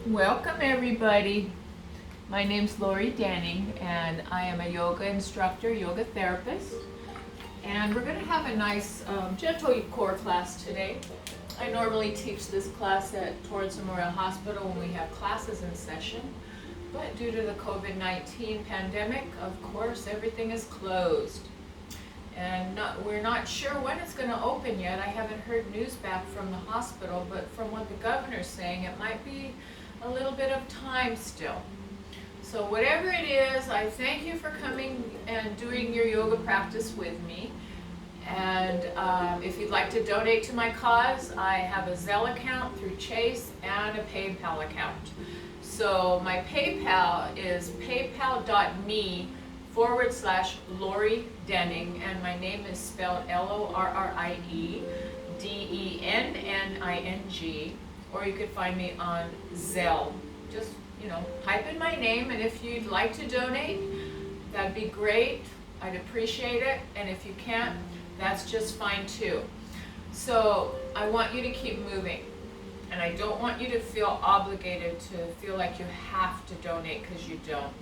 Welcome everybody. My name's Lori Denning and I am a yoga instructor, yoga therapist. And we're going to have a nice gentle core class today. I normally teach this class at Torrance Memorial Hospital when we have classes in session. But due to the COVID-19 pandemic, of course, everything is closed. And we're not sure when it's going to open yet. I haven't heard news back from the hospital, but from what the governor's saying, it might be a little bit of time still. So whatever it is, I thank you for coming and doing your yoga practice with me. And if you'd like to donate to my cause, I have a Zelle account through Chase and a PayPal account. So my PayPal is paypal.me/Lori Denning, and my name is spelled LORRIEDENNING, or you could find me on Zelle. Just, type in my name, and if you'd like to donate, that'd be great. I'd appreciate it, and if you can't, that's just fine too. So I want you to keep moving, and I don't want you to feel obligated to feel like you have to donate, because you don't.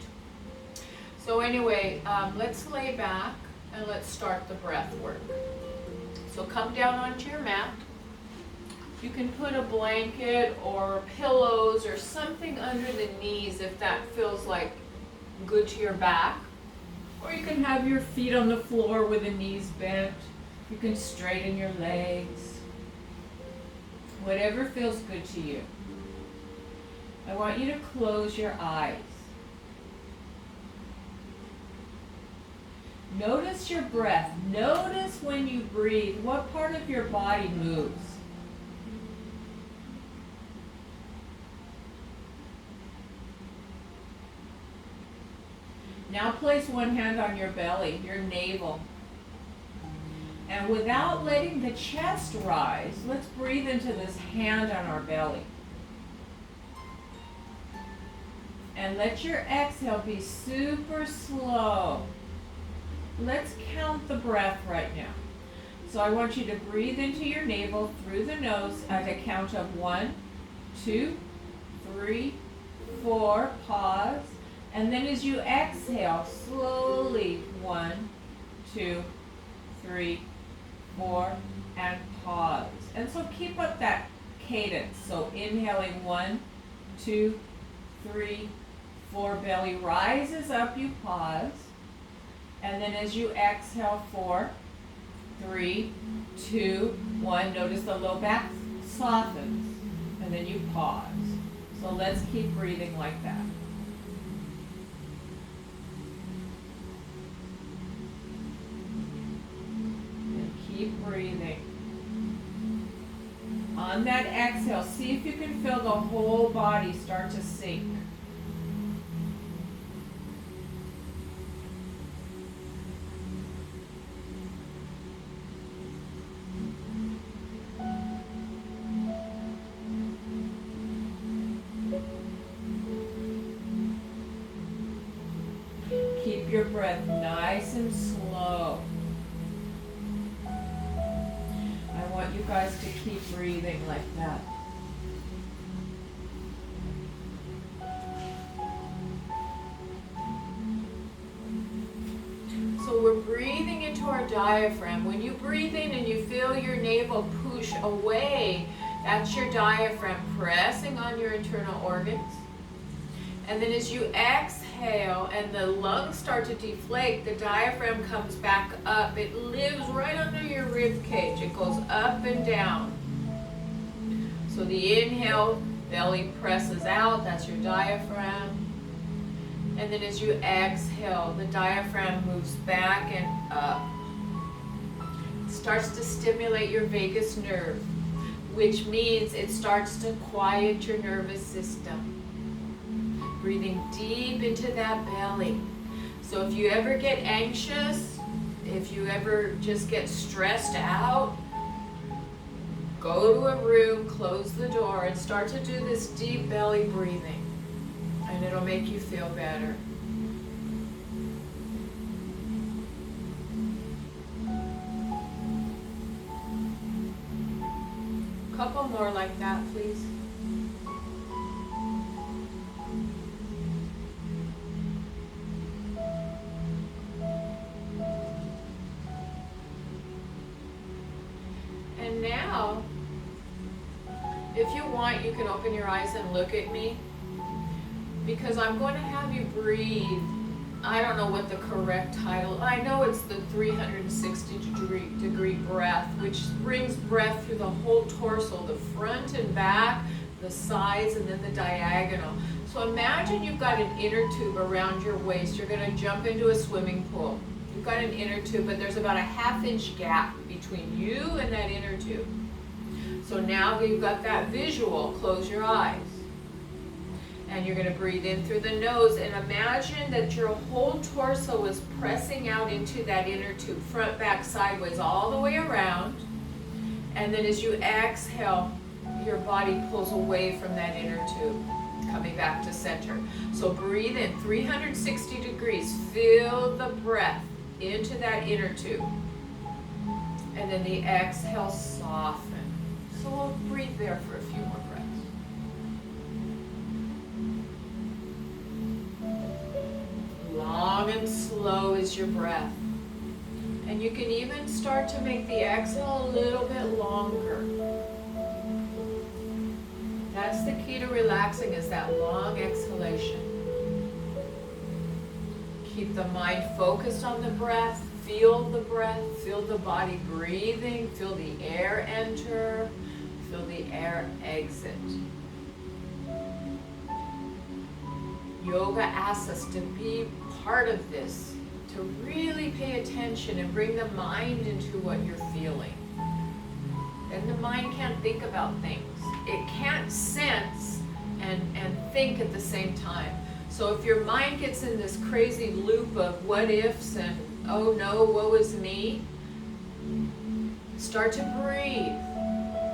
So anyway, let's lay back and let's start the breath work. So come down onto your mat. You can put a blanket or pillows or something under the knees if that feels like good to your back. Or you can have your feet on the floor with the knees bent. You can straighten your legs. Whatever feels good to you. I want you to close your eyes. Notice your breath. Notice when you breathe, what part of your body moves. Now place one hand on your belly, your navel. And without letting the chest rise, let's breathe into this hand on our belly. And let your exhale be super slow. Let's count the breath right now. So I want you to breathe into your navel through the nose at a count of 1, 2, 3, 4, pause. And then as you exhale, slowly 1, 2, 3, 4, and pause. And so keep up that cadence. So inhaling 1, 2, 3, 4, belly rises up, you pause. And then as you exhale, 4, 3, 2, 1, notice the low back softens. And then you pause. So let's keep breathing like that. Keep breathing. On that exhale, see if you can feel the whole body start to sink. Keep your breath nice and slow. I want you guys to keep breathing like that. So we're breathing into our diaphragm. When you breathe in and you feel your navel push away, that's your diaphragm pressing on your internal organs. And then as you exhale and the lungs start to deflate, the diaphragm comes back up. It lives right under your rib cage. It goes up and down. So the inhale, belly presses out. That's your diaphragm. And then as you exhale, the diaphragm moves back and up. It starts to stimulate your vagus nerve, which means it starts to quiet your nervous system. Breathing deep into that belly. So if you ever get anxious, if you ever just get stressed out, go to a room, close the door, and start to do this deep belly breathing. And it'll make you feel better. Couple more like that, please. if you want, you can open your eyes and look at me, because I'm going to have you breathe. I don't know what the correct title, I know it's the 360 degree breath, which brings breath through the whole torso, the front and back, the sides, and then the diagonal. So imagine you've got an inner tube around your waist. You're going to jump into a swimming pool. You've got an inner tube, but there's about a 1/2 inch gap between you and that inner tube. So now that you've got that visual, close your eyes. And you're going to breathe in through the nose, and imagine that your whole torso is pressing out into that inner tube, front, back, sideways, all the way around. And then as you exhale, your body pulls away from that inner tube, coming back to center. So breathe in 360 degrees, feel the breath into that inner tube. And then the exhale, soften. So we'll breathe there for a few more breaths. Long and slow is your breath. And you can even start to make the exhale a little bit longer. That's the key to relaxing, is that long exhalation. Keep the mind focused on the breath. Feel the breath. Feel the body breathing. Feel the air enter. Feel the air exit. Yoga asks us to be part of this, to really pay attention and bring the mind into what you're feeling. And the mind can't think about things. It can't sense and think at the same time. So if your mind gets in this crazy loop of what ifs and oh no, woe is me, start to breathe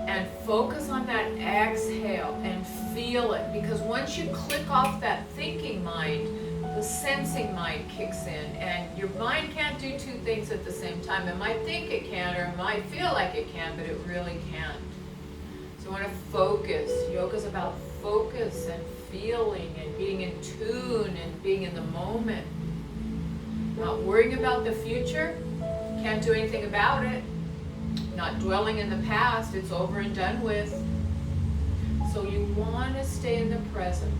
and focus on that exhale and feel it. Because once you click off that thinking mind, the sensing mind kicks in, and your mind can't do two things at the same time. It might think it can, or it might feel like it can, but it really can't. So you want to focus. Yoga's about focus and feeling and being in tune and being in the moment. Not worrying about the future, can't do anything about it. Not dwelling in the past, it's over and done with. So you want to stay in the present.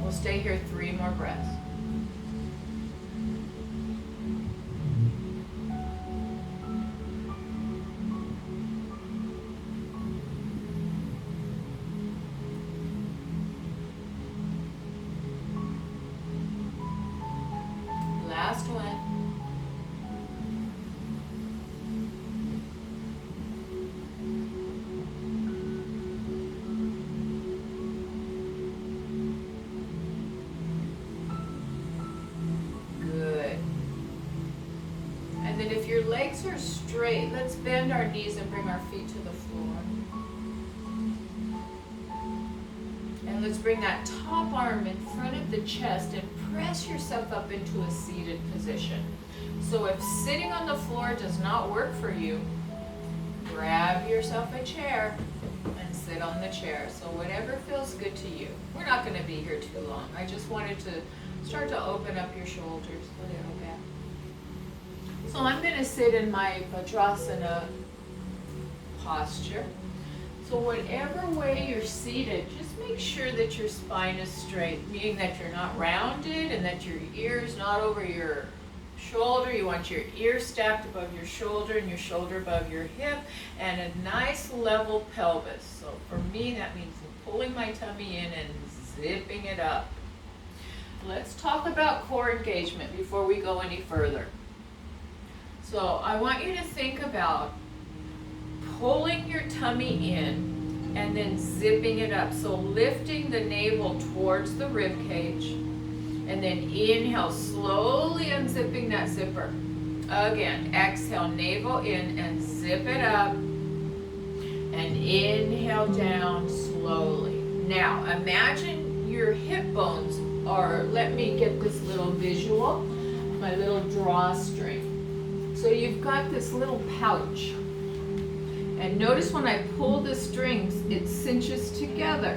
We'll stay here 3 more breaths. Last one. Legs are straight. Let's bend our knees and bring our feet to the floor. And let's bring that top arm in front of the chest and press yourself up into a seated position. So if sitting on the floor does not work for you, grab yourself a chair and sit on the chair. So whatever feels good to you. We're not going to be here too long. I just wanted to start to open up your shoulders a little bit. So I'm going to sit in my Vajrasana posture. So whatever way you're seated, just make sure that your spine is straight, meaning that you're not rounded and that your ear's not over your shoulder. You want your ear stacked above your shoulder and your shoulder above your hip, and a nice level pelvis. So for me, that means pulling my tummy in and zipping it up. Let's talk about core engagement before we go any further. So I want you to think about pulling your tummy in and then zipping it up. So lifting the navel towards the rib cage, and then inhale, slowly unzipping that zipper. Again, exhale, navel in and zip it up, and inhale down slowly. Now imagine your hip bones are, let me get this little visual, my little drawstring. So you've got this little pouch, and notice when I pull the strings, it cinches together.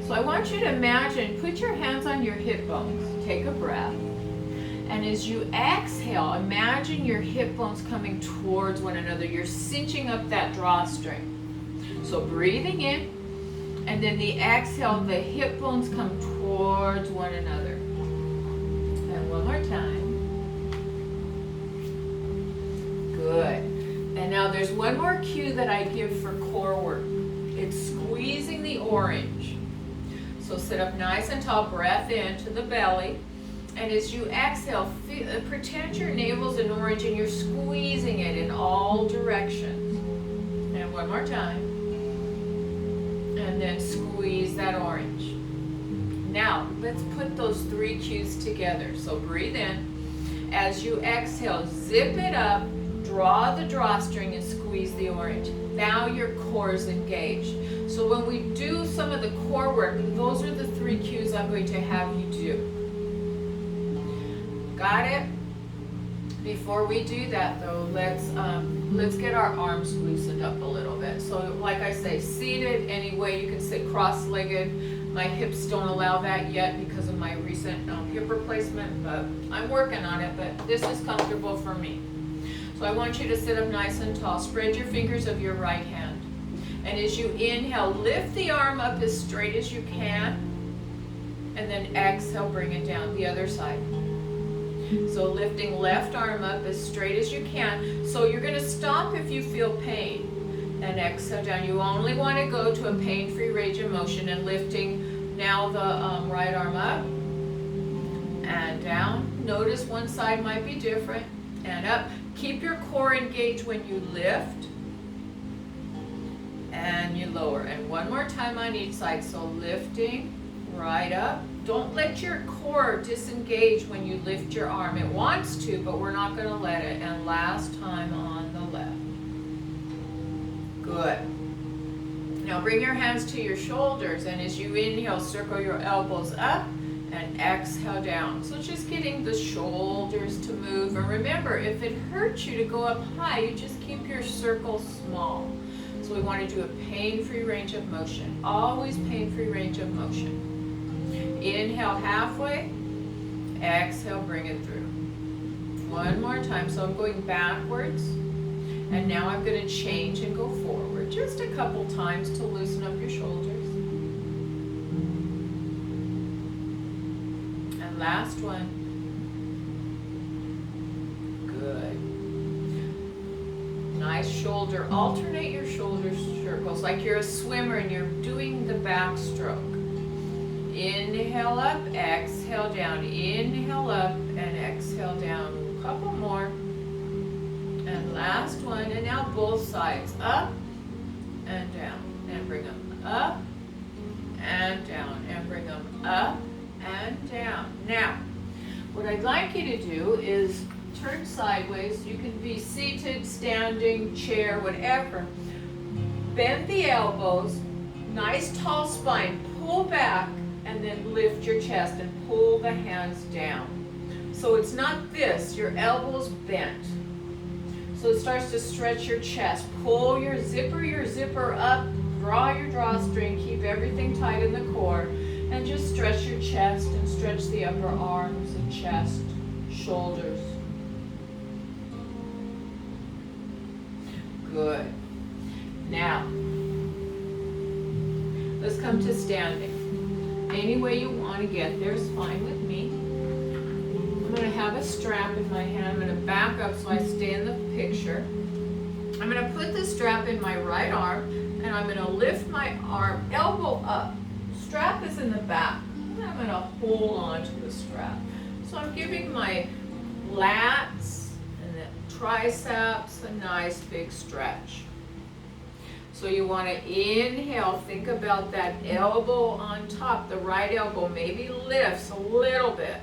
So I want you to imagine, put your hands on your hip bones, take a breath, And as you exhale, imagine your hip bones coming towards one another. You're cinching up that drawstring. So breathing in, and then the exhale, the hip bones come towards one another. And one more time. Good. And now there's one more cue that I give for core work. It's squeezing the orange. So sit up nice and tall, breath in to the belly. And as you exhale, pretend your navel's an orange and you're squeezing it in all directions. And one more time. And then squeeze that orange. Now, let's put those 3 cues together. So breathe in. As you exhale, zip it up, draw the drawstring and squeeze the orange. Now your core is engaged. So when we do some of the core work, those are the 3 cues I'm going to have you do. Got it? Before we do that though, let's get our arms loosened up a little bit. So like I say, seated any way. You can sit cross-legged. My hips don't allow that yet because of my recent hip replacement, but I'm working on it, but this is comfortable for me. So I want you to sit up nice and tall. Spread your fingers of your right hand. And as you inhale, lift the arm up as straight as you can. And then exhale, bring it down the other side. So lifting left arm up as straight as you can. So you're going to stop if you feel pain. And exhale down. You only want to go to a pain-free range of motion. And lifting now the right arm up. And down. Notice one side might be different. And up. Keep your core engaged when you lift. And you lower. And one more time on each side. So lifting right up. Don't let your core disengage when you lift your arm. It wants to, but we're not going to let it. And last time on the left. Good. Now bring your hands to your shoulders, and as you inhale, circle your elbows up and exhale down. So just getting the shoulders to move. And remember, if it hurts you to go up high, you just keep your circle small. So we want to do a pain-free range of motion. Always pain-free range of motion. Inhale halfway, exhale, bring it through. One more time. So I'm going backwards, and now I'm going to change and go forward just a couple times to loosen up your shoulders. And last one. Good. Nice shoulder. Alternate your shoulder circles like you're a swimmer and you're doing the backstroke. Inhale up, exhale down. Inhale up and exhale down. A couple more. And last one. And now both sides. Up and down. And bring them up and down. And bring them up and down. Now, what I'd like you to do is turn sideways. You can be seated, standing, chair, whatever. Bend the elbows. Nice tall spine. Pull back. And then lift your chest and pull the hands down. So it's not this, your elbows bent. So it starts to stretch your chest. Pull your zipper up, draw your drawstring, keep everything tight in the core, and just stretch your chest and stretch the upper arms and chest, shoulders. Good. Now, let's come to standing. Any way you want to get there is fine with me. I'm going to have a strap in my hand. I'm going to back up so I stay in the picture. I'm going to put the strap in my right arm, and I'm going to lift my arm, elbow up. Strap is in the back. And I'm going to hold on to the strap. So I'm giving my lats and the triceps a nice big stretch. So you want to inhale, think about that elbow on top, the right elbow maybe lifts a little bit.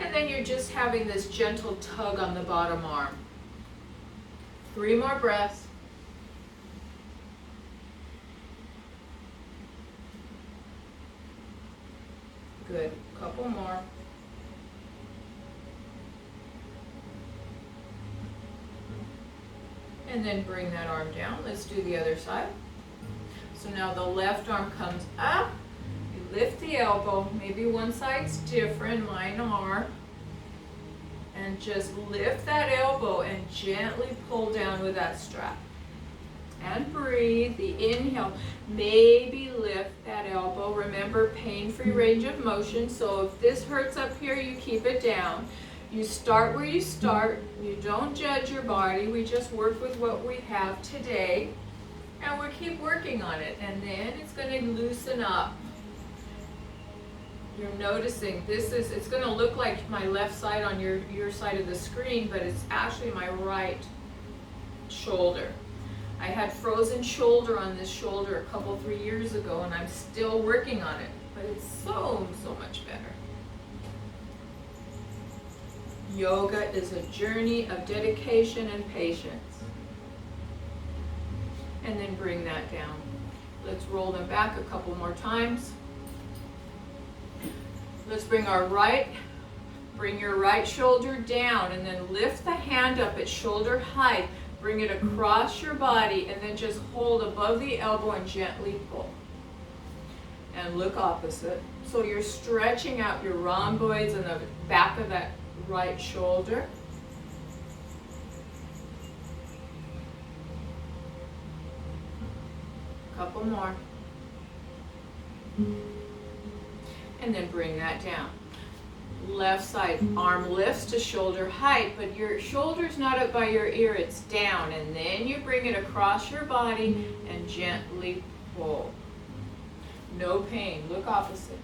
And then you're just having this gentle tug on the bottom arm. 3 more breaths. Good, couple more. And then bring that arm down. Let's do the other side. So now the left arm comes up. You lift the elbow. Maybe one side's different. Mine are. And just lift that elbow and gently pull down with that strap. And breathe. The inhale, maybe lift that elbow. Remember, pain-free range of motion. So if this hurts up here, you keep it down. You start where you start. You don't judge your body. We just work with what we have today. And we keep working on it. And then it's going to loosen up. You're noticing it's going to look like my left side on your side of the screen, but it's actually my right shoulder. I had frozen shoulder on this shoulder a couple, 3 years ago, and I'm still working on it, but it's so much better. Yoga is a journey of dedication and patience. And then bring that down. Let's roll them back a couple more times. Let's bring your right shoulder down and then lift the hand up at shoulder height. Bring it across your body and then just hold above the elbow and gently pull. And look opposite. So you're stretching out your rhomboids and the back of that right shoulder. Couple more. And then bring that down. Left side arm lifts to shoulder height, but your shoulder's not up by your ear, it's down. And then you bring it across your body and gently pull. No pain. Look opposite.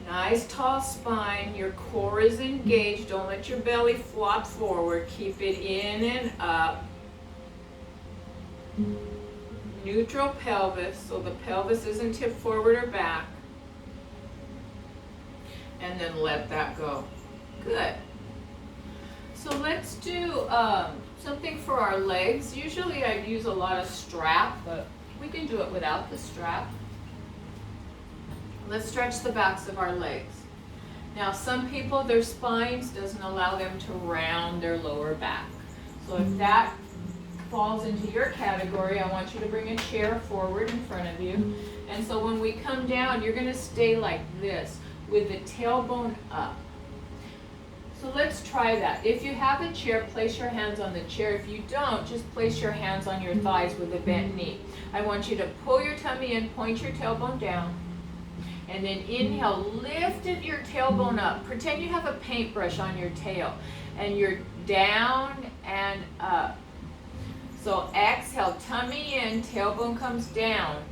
Nice tall spine. Your core is engaged. Don't let your belly flop forward. Keep it in and up. Neutral pelvis, so the pelvis isn't tipped forward or back. And then let that go. Good. So let's do something for our legs. Usually I use a lot of strap, but we can do it without the strap. Let's stretch the backs of our legs. Now some people, their spines doesn't allow them to round their lower back. So if that falls into your category, I want you to bring a chair forward in front of you. And so when we come down, you're going to stay like this with the tailbone up. So let's try that. If you have a chair, place your hands on the chair. If you don't, just place your hands on your thighs with a bent knee. I want you to pull your tummy in, point your tailbone down, and then inhale, lift your tailbone up. Pretend you have a paintbrush on your tail, and you're down and up. So exhale, tummy in, tailbone comes down.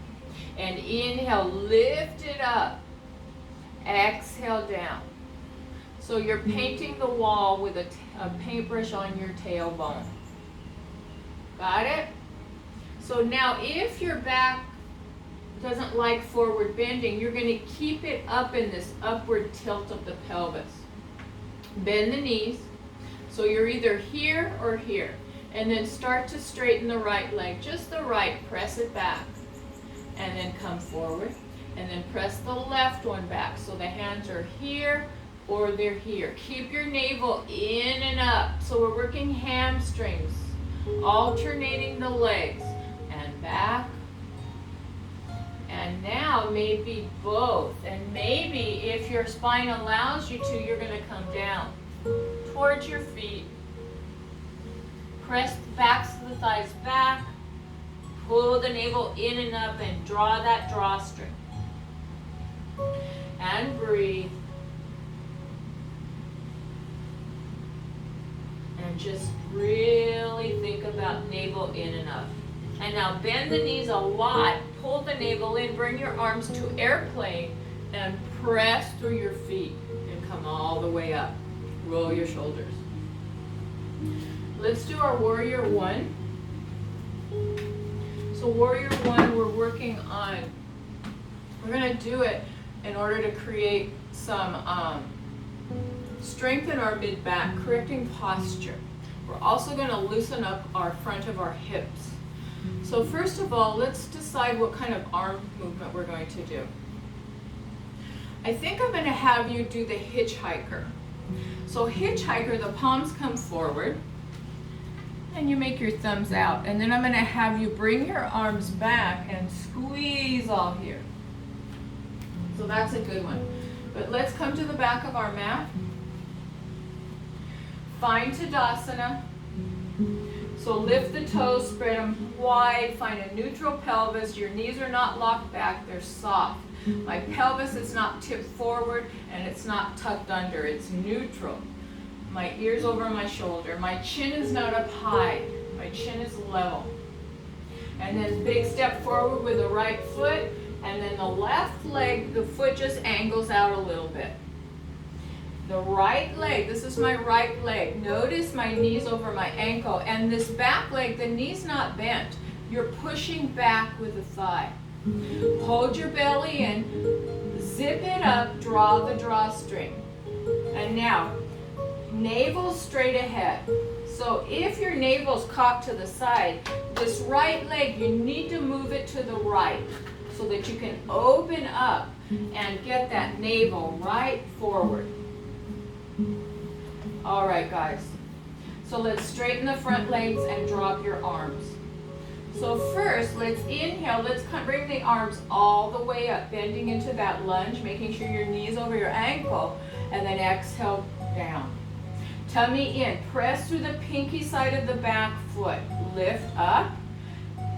And inhale, lift it up. Exhale, down. So you're painting the wall with a paintbrush on your tailbone. Got it? So now if your back doesn't like forward bending, you're going to keep it up in this upward tilt of the pelvis. Bend the knees. So you're either here or here. And then start to straighten the right leg, just the right, press it back. And then come forward. And then press the left one back. So the hands are here or they're here. Keep your navel in and up. So we're working hamstrings, alternating the legs. And back. And now maybe both. And maybe if your spine allows you to, you're going to come down towards your feet. Press the backs of the thighs back, pull the navel in and up and draw that drawstring. And breathe. And just really think about navel in and up. And now bend the knees a lot, pull the navel in, bring your arms to airplane and press through your feet and come all the way up. Roll your shoulders. Let's do our warrior one. So warrior one, we're working on, we're going to do it in order to create some strength in our mid-back, correcting posture. We're also going to loosen up our front of our hips. So first of all, let's decide what kind of arm movement we're going to do. I think I'm going to have you do the hitchhiker. So hitchhiker, the palms come forward. And you make your thumbs out. And then I'm going to have you bring your arms back and squeeze all here. So that's a good one. But let's come to the back of our mat. Find Tadasana. So lift the toes, spread them wide, find a neutral pelvis. Your knees are not locked back, they're soft. My pelvis is not tipped forward and it's not tucked under, it's neutral. My ears over my shoulder. My chin is not up high, my chin is level. And then big step forward with the right foot, and then the left leg, the foot just angles out a little bit. The right leg, this is my right leg. Notice my knees over my ankle, and this back leg, the knee's not bent. You're pushing back with the thigh. Hold your belly in, zip it up, draw the drawstring. And now, navel straight ahead. So if your navel's cocked to the side, this right leg, you need to move it to the right so that you can open up and get that navel right forward. All right, guys. So let's straighten the front legs and drop your arms. So first, let's inhale. Let's bring the arms all the way up, bending into that lunge, making sure your knee's over your ankle, and then exhale down. Tummy in. Press through the pinky side of the back foot. Lift up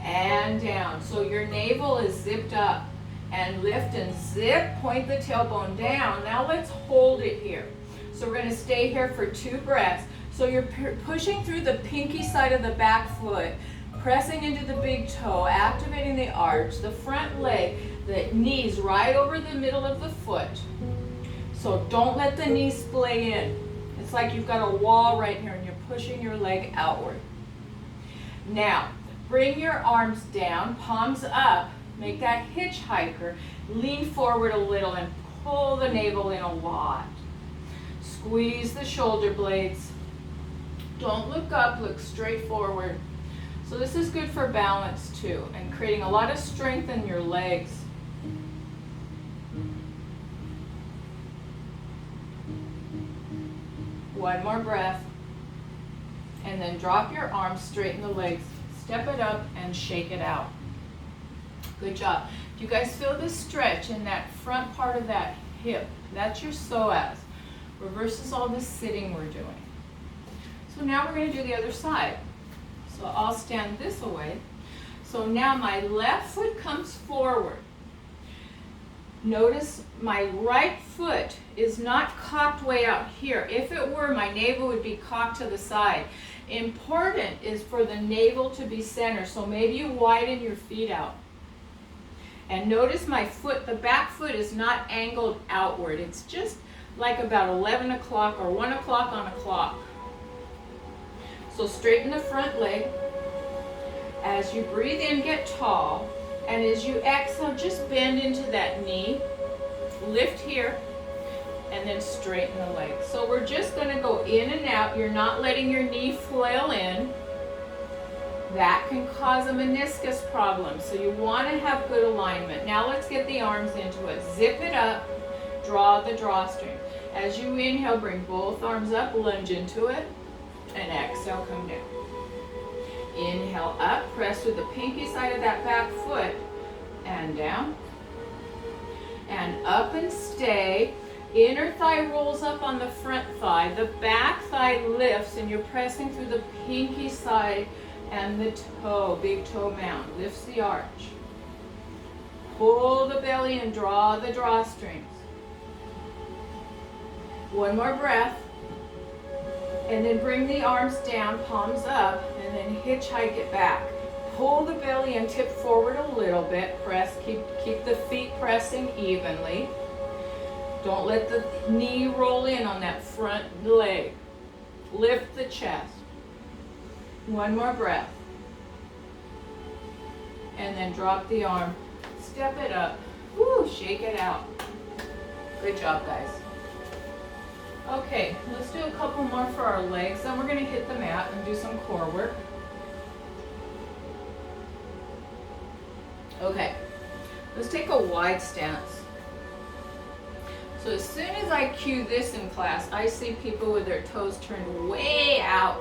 and down. So your navel is zipped up. And lift and zip. Point the tailbone down. Now let's hold it here. So we're going to stay here for 2 breaths. So you're pushing through the pinky side of the back foot, pressing into the big toe, activating the arch, the front leg, the knees right over the middle of the foot. So don't let the knees splay in. It's like you've got a wall right here and you're pushing your leg outward. Now, bring your arms down, palms up, make that hitchhiker, lean forward a little and pull the navel in a lot. Squeeze the shoulder blades. Don't look up, look straight forward. So this is good for balance too, and creating a lot of strength in your legs. One more breath. And then drop your arms, straighten the legs, step it up and shake it out. Good job. Do you guys feel the stretch in that front part of that hip? That's your psoas. Reverses all the sitting we're doing. So now we're going to do the other side. So I'll stand this way. So now my left foot comes forward. Notice my right foot is not cocked way out here. If it were, my navel would be cocked to the side. Important is for the navel to be center. So maybe you widen your feet out. And notice my foot, the back foot is not angled outward. It's just like about 11 o'clock or 1 o'clock on a clock. So straighten the front leg. As you breathe in, get tall. And as you exhale, just bend into that knee. Lift here. And then straighten the leg. So we're just going to go in and out. You're not letting your knee flail in. That can cause a meniscus problem. So you want to have good alignment. Now let's get the arms into it. Zip it up. Draw the drawstring. As you inhale, bring both arms up, lunge into it, and exhale, come down. Inhale up, press with the pinky side of that back foot, and down. And up and stay. Inner thigh rolls up on the front thigh. The back thigh lifts, and you're pressing through the pinky side and the toe, big toe mound. Lifts the arch. Pull the belly and draw the drawstrings. One more breath, and then bring the arms down, palms up, and then hitchhike it back. Pull the belly and tip forward a little bit. Press, keep the feet pressing evenly. Don't let the knee roll in on that front leg. Lift the chest. One more breath. And then drop the arm. Step it up. Woo, shake it out. Good job, guys. Okay, let's do a couple more for our legs, then we're going to hit the mat and do some core work. Okay, let's take a wide stance. So as soon as I cue this in class, I see people with their toes turned way out.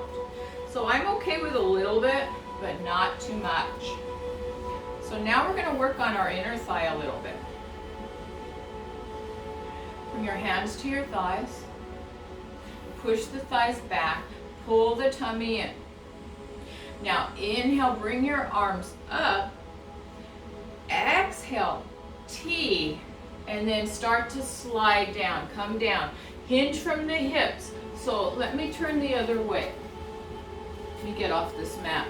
So I'm okay with a little bit, but not too much. So now we're going to work on our inner thigh a little bit. Bring your hands to your thighs. Push the thighs back. Pull the tummy in. Now inhale, bring your arms up. Exhale, T, and then start to slide down. Come down. Hinge from the hips. So let me turn the other way. Let me get off this mat.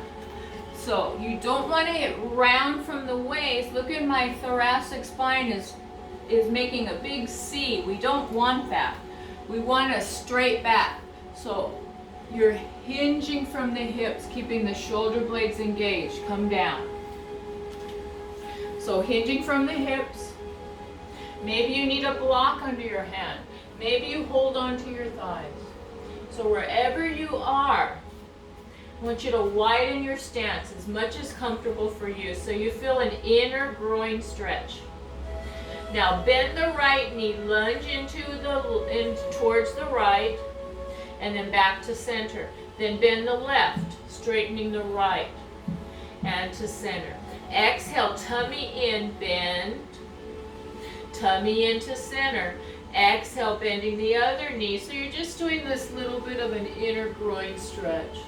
So you don't want to hit round from the waist. Look at my thoracic spine is making a big C. We don't want that. We want a straight back. So you're hinging from the hips, keeping the shoulder blades engaged. Come down. So hinging from the hips. Maybe you need a block under your hand. Maybe you hold on to your thighs. So wherever you are, I want you to widen your stance as much as comfortable for you so you feel an inner groin stretch. Now bend the right knee, lunge towards the right, and then back to center. Then bend the left, straightening the right, and to center. Exhale, tummy in, bend, tummy into center. Exhale, bending the other knee. So you're just doing this little bit of an inner groin stretch.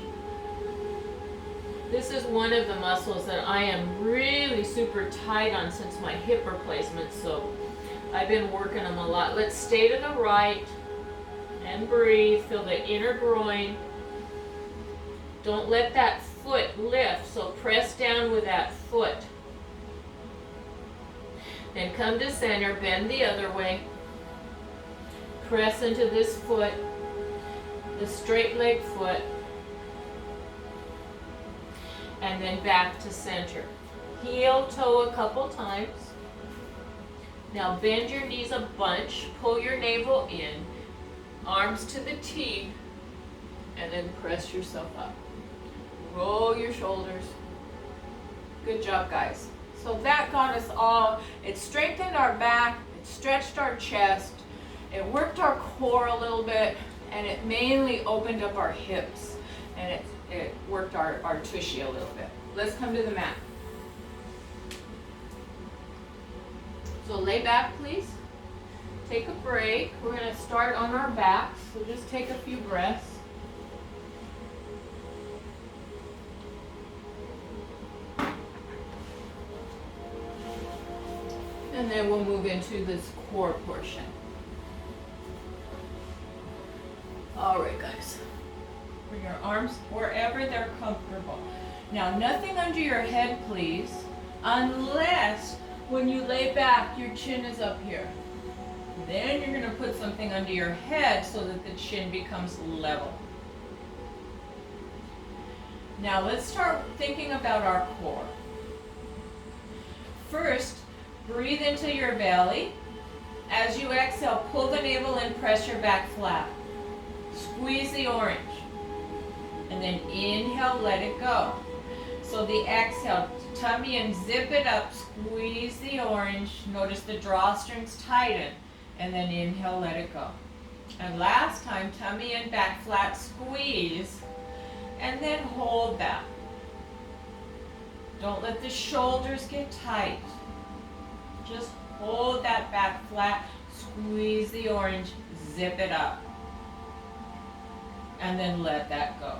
This is one of the muscles that I am really super tight on since my hip replacement, so I've been working them a lot. Let's stay to the right and breathe. Feel the inner groin. Don't let that foot lift, so press down with that foot. Then come to center, bend the other way. Press into this foot, the straight leg foot. And then back to center. Heel toe a couple times. Now bend your knees a bunch, pull your navel in, arms to the T, and then press yourself up. Roll your shoulders. Good job, guys. So that got us all, it strengthened our back, it stretched our chest, it worked our core a little bit, and it mainly opened up our hips, and it worked our tushy a little bit. Let's come to the mat. So lay back, please. Take a break. We're going to start on our backs, so just take a few breaths. And then we'll move into this core portion. All right, guys. Bring your arms wherever they're comfortable. Now, nothing under your head, please, unless when you lay back, your chin is up here. Then you're going to put something under your head so that the chin becomes level. Now, let's start thinking about our core. First, breathe into your belly. As you exhale, pull the navel in, press your back flat. Squeeze the orange. And then inhale, let it go. So the exhale, tummy and zip it up, squeeze the orange. Notice the drawstrings tighten. And then inhale, let it go. And last time, tummy and back flat, squeeze. And then hold that. Don't let the shoulders get tight. Just hold that back flat, squeeze the orange, zip it up. And then let that go.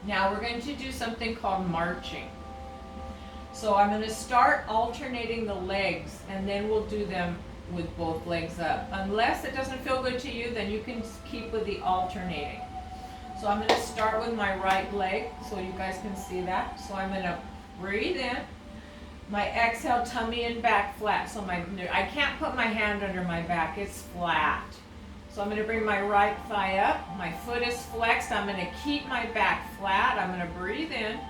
Now we're going to do something called marching. So I'm going to start alternating the legs, and then we'll do them with both legs up. Unless it doesn't feel good to you, then you can keep with the alternating. So I'm going to start with my right leg so you guys can see that. So I'm going to breathe in. My exhale, tummy and back flat. So I can't put my hand under my back, it's flat. So I'm going to bring my right thigh up. My foot is flexed. I'm going to keep my back flat. I'm going to breathe in.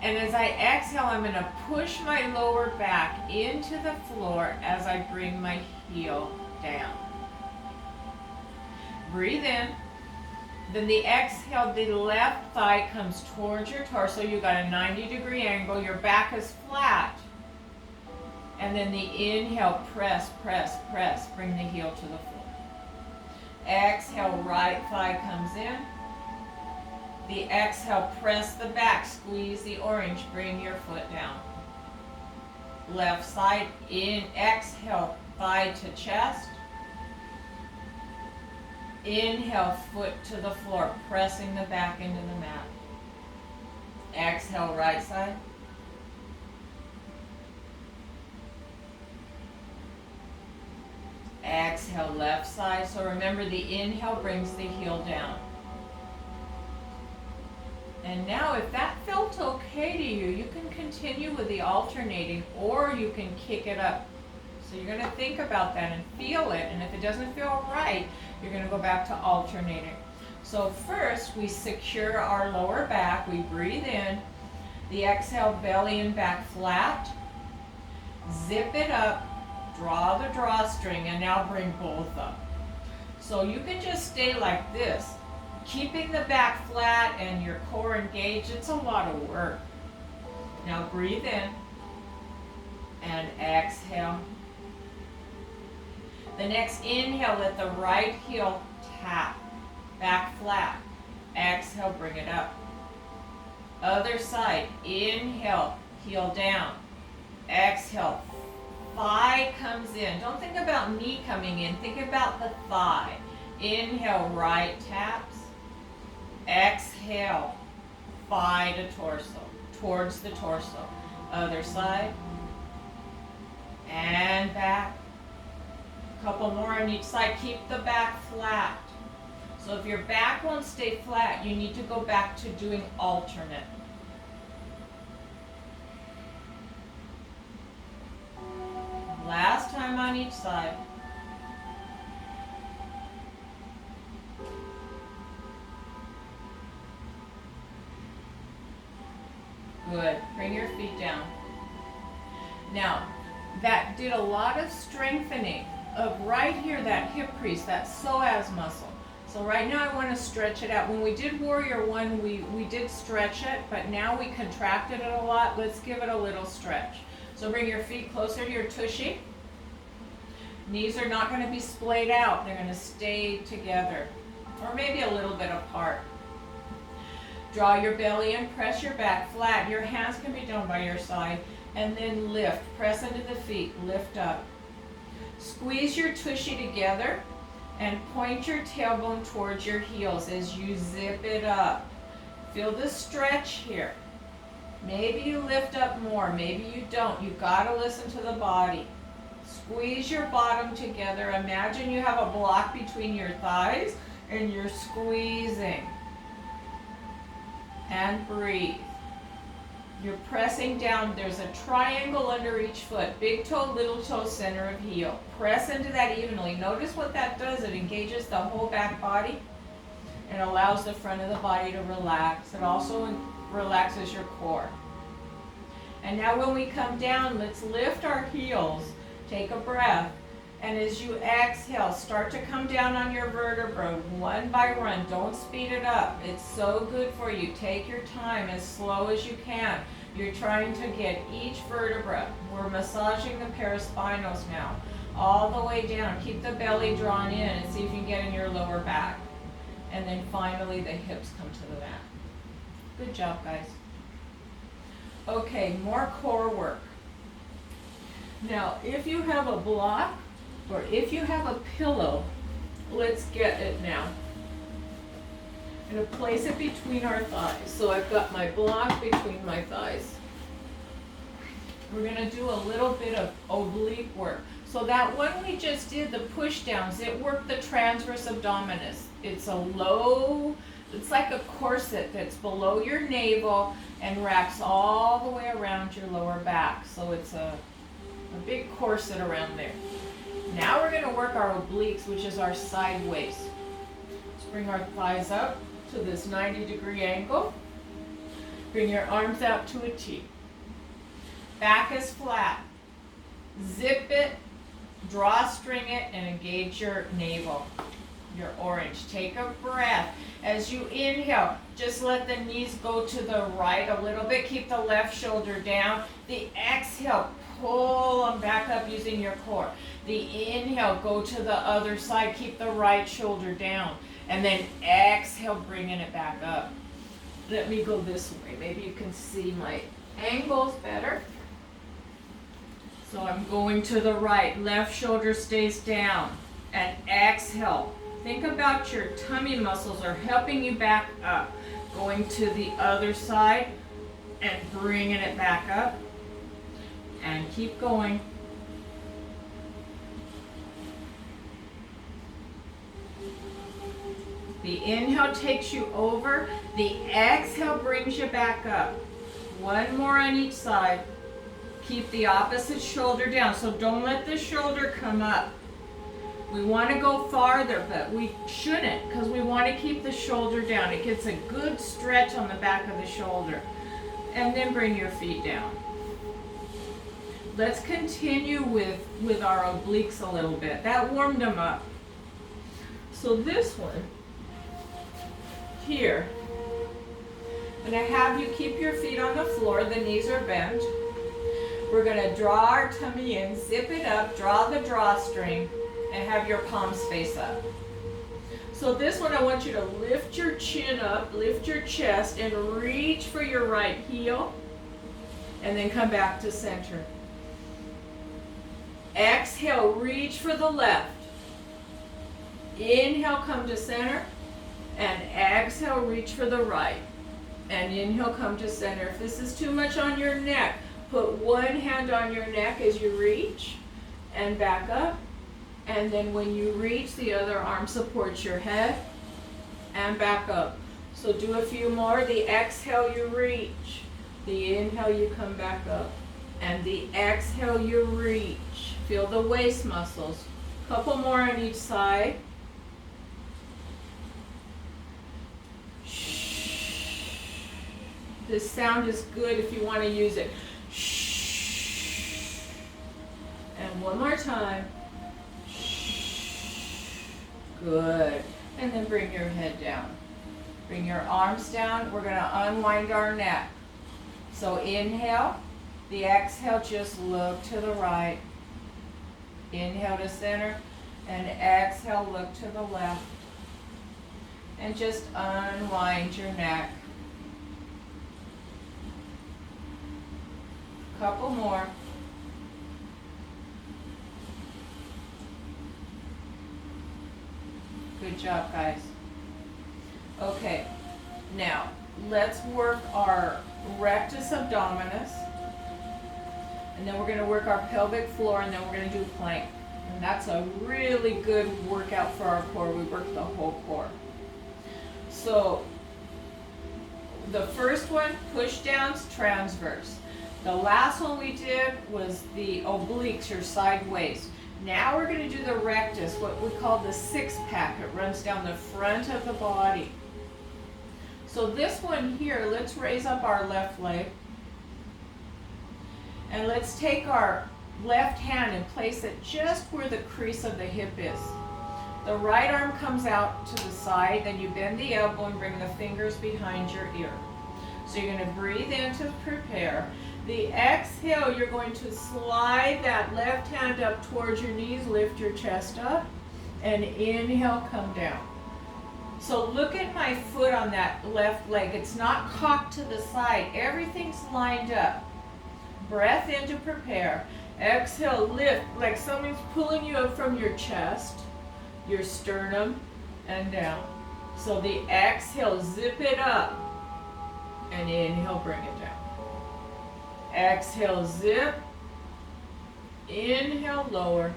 And as I exhale, I'm going to push my lower back into the floor as I bring my heel down. Breathe in. Then the exhale, the left thigh comes towards your torso. You got a 90-degree angle. Your back is flat. And then the inhale, press, press, press. Bring the heel to the floor. Exhale, right thigh comes in. The exhale, press the back, squeeze the orange, bring your foot down. Left side, in, exhale, thigh to chest. Inhale, foot to the floor, pressing the back into the mat. Exhale, right side. Exhale, left side. So remember, the inhale brings the heel down. And now if that felt okay to you, you can continue with the alternating, or you can kick it up. So you're going to think about that and feel it, and if it doesn't feel right, you're going to go back to alternating. So first, we secure our lower back. We breathe in. The exhale, belly and back flat. Zip it up. Draw the drawstring, and now bring both up. So you can just stay like this, keeping the back flat and your core engaged. It's a lot of work. Now breathe in and exhale. The next inhale, let the right heel tap, back flat. Exhale, bring it up. Other side, inhale, heel down. Exhale, thigh comes in. Don't think about knee coming in, think about the thigh. Inhale, right taps. Exhale, thigh to torso, towards the torso. Other side. And back. Couple more on each side. Keep the back flat. So if your back won't stay flat, you need to go back to doing alternate. Last time on each side. Good. Bring your feet down. Now, that did a lot of strengthening of right here, that hip crease, that psoas muscle. So right now I want to stretch it out. When we did Warrior One, we did stretch it, but now we contracted it a lot. Let's give it a little stretch. So bring your feet closer to your tushy. Knees are not going to be splayed out. They're going to stay together, or maybe a little bit apart. Draw your belly in, press your back flat. Your hands can be down by your side, and then lift. Press into the feet, lift up. Squeeze your tushy together and point your tailbone towards your heels as you zip it up. Feel the stretch here. Maybe you lift up more, maybe you don't. You've got to listen to the body. Squeeze your bottom together. Imagine you have a block between your thighs and you're squeezing. And breathe. You're pressing down. There's a triangle under each foot. Big toe, little toe, center of heel. Press into that evenly. Notice what that does. It engages the whole back body and allows the front of the body to relax. It also relaxes your core. And now when we come down, let's lift our heels. Take a breath. And as you exhale, start to come down on your vertebra one by one. Don't speed it up. It's so good for you. Take your time as slow as you can. You're trying to get each vertebra. We're massaging the paraspinals now. All the way down. Keep the belly drawn in and see if you can get in your lower back. And then finally the hips come to the mat. Good job, guys. Okay, more core work. Now, if you have a block, or if you have a pillow, let's get it now. I'm going to place it between our thighs. So I've got my block between my thighs. We're going to do a little bit of oblique work. So that one we just did, the push downs, it worked the transverse abdominis. It's a low, it's like a corset that's below your navel and wraps all the way around your lower back. So it's a big corset around there. Now we're going to work our obliques, which is our side waist. Let's bring our thighs up to this 90-degree angle. Bring your arms out to a T. Back is flat. Zip it, drawstring it, and engage your navel, your orange. Take a breath. As you inhale, just let the knees go to the right a little bit. Keep the left shoulder down. The exhale, pull them back up using your core. The inhale, go to the other side. Keep the right shoulder down. And then exhale, bringing it back up. Let me go this way. Maybe you can see my angles better. So I'm going to the right. Left shoulder stays down. And exhale, Think about your tummy muscles are helping you back up. Going to the other side and bringing it back up. And keep going. The inhale takes you over. The exhale brings you back up. One more on each side. Keep the opposite shoulder down. So don't let the shoulder come up. We want to go farther, but we shouldn't because we want to keep the shoulder down. It gets a good stretch on the back of the shoulder. And then bring your feet down. Let's continue with our obliques a little bit. That warmed them up. So this one here, I'm going to have you keep your feet on the floor. The knees are bent. We're going to draw our tummy in, zip it up, draw the drawstring, and have your palms face up. So this one, I want you to lift your chin up, lift your chest, and reach for your right heel, and then come back to center. Exhale, reach for the left. Inhale, come to center, and exhale, reach for the right. And inhale, come to center. If this is too much on your neck, put one hand on your neck as you reach, and back up. And then when you reach, the other arm supports your head and back up. So do a few more. The exhale, you reach. The inhale, you come back up. And the exhale, you reach. Feel the waist muscles. Couple more on each side. Shh. This sound is good if you want to use it. Shh. And one more time. Good. And then bring your head down. Bring your arms down. We're going to unwind our neck. So inhale. The exhale, just look to the right. Inhale to center. And exhale, look to the left. And just unwind your neck. Couple more. Good job, guys. Okay, now let's work our rectus abdominis, and then we're going to work our pelvic floor, and then we're going to do plank. And that's a really good workout for our core. We work the whole core. So the first one, push downs, transverse. The last one we did was the obliques, your side waist. Now we're going to do the rectus, what we call the six pack. It runs down the front of the body. So this one here, let's raise up our left leg. And let's take our left hand and place it just where the crease of the hip is. The right arm comes out to the side, then you bend the elbow and bring the fingers behind your ear. So you're going to breathe in to prepare. The exhale, you're going to slide that left hand up towards your knees, lift your chest up, and inhale, come down. So look at my foot on that left leg. It's not cocked to the side. Everything's lined up. Breath in to prepare. Exhale, lift like somebody's pulling you up from your chest, your sternum, and down. So the exhale, zip it up, and inhale, bring it down. Exhale, zip. Inhale, lower.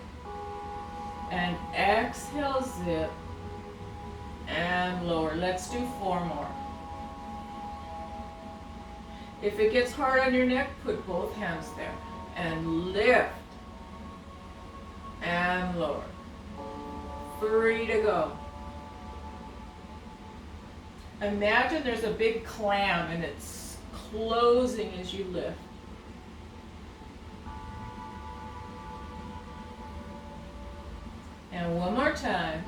And exhale, zip. And lower. Let's do 4 more. If it gets hard on your neck, put both hands there. And lift. And lower. 3 to go. Imagine there's a big clam and it's closing as you lift. And one more time.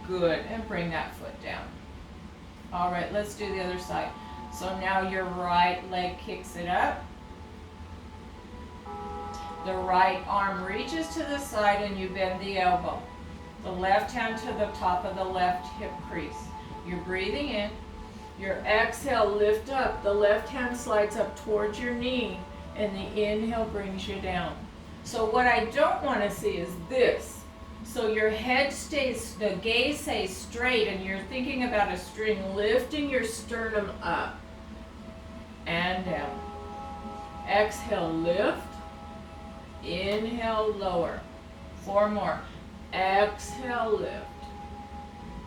Good. And bring that foot down. All right, let's do the other side. So now your right leg kicks it up. The right arm reaches to the side and you bend the elbow. The left hand to the top of the left hip crease. You're breathing in. Your exhale, lift up. The left hand slides up towards your knee and the inhale brings you down. So what I don't want to see is this. So your head stays, the gaze stays straight, and you're thinking about a string, lifting your sternum up and down. Exhale, lift. Inhale, lower. 4 more. Exhale, lift.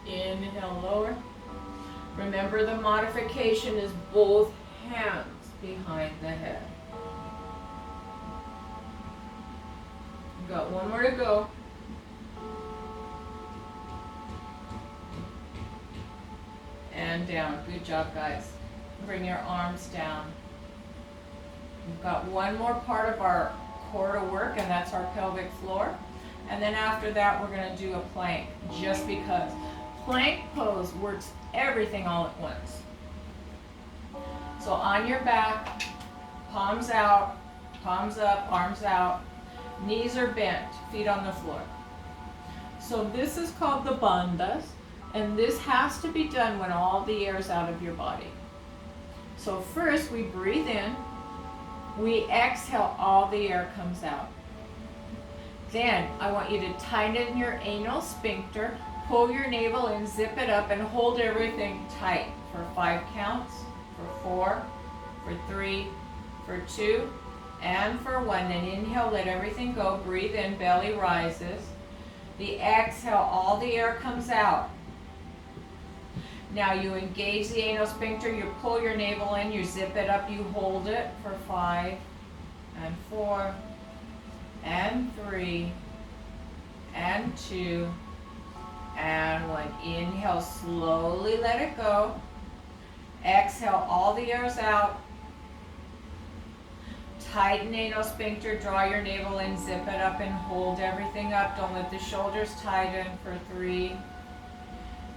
Inhale, lower. Remember, the modification is both hands behind the head. You've got 1 more to go. And down. Good job, guys. Bring your arms down. We've got 1 more part of our core to work, and that's our pelvic floor. And then after that, we're going to do a plank, just because plank pose works everything all at once. So on your back, palms out, palms up, arms out, knees are bent, feet on the floor. So this is called the bandhas, and this has to be done when all the air is out of your body. So first we breathe in, we exhale, all the air comes out. Then I want you to tighten your anal sphincter, pull your navel in, zip it up, and hold everything tight for 5 counts, for 4, for 3, for 2, and for 1. Then inhale, let everything go, breathe in, belly rises. The exhale, all the air comes out. Now you engage the anal sphincter, you pull your navel in, you zip it up, you hold it for 5, and 4, and 3, and 2, and 1. Inhale, slowly let it go. Exhale, all the air's out. Tighten anal sphincter, draw your navel in, zip it up, and hold everything up. Don't let the shoulders tighten for 3,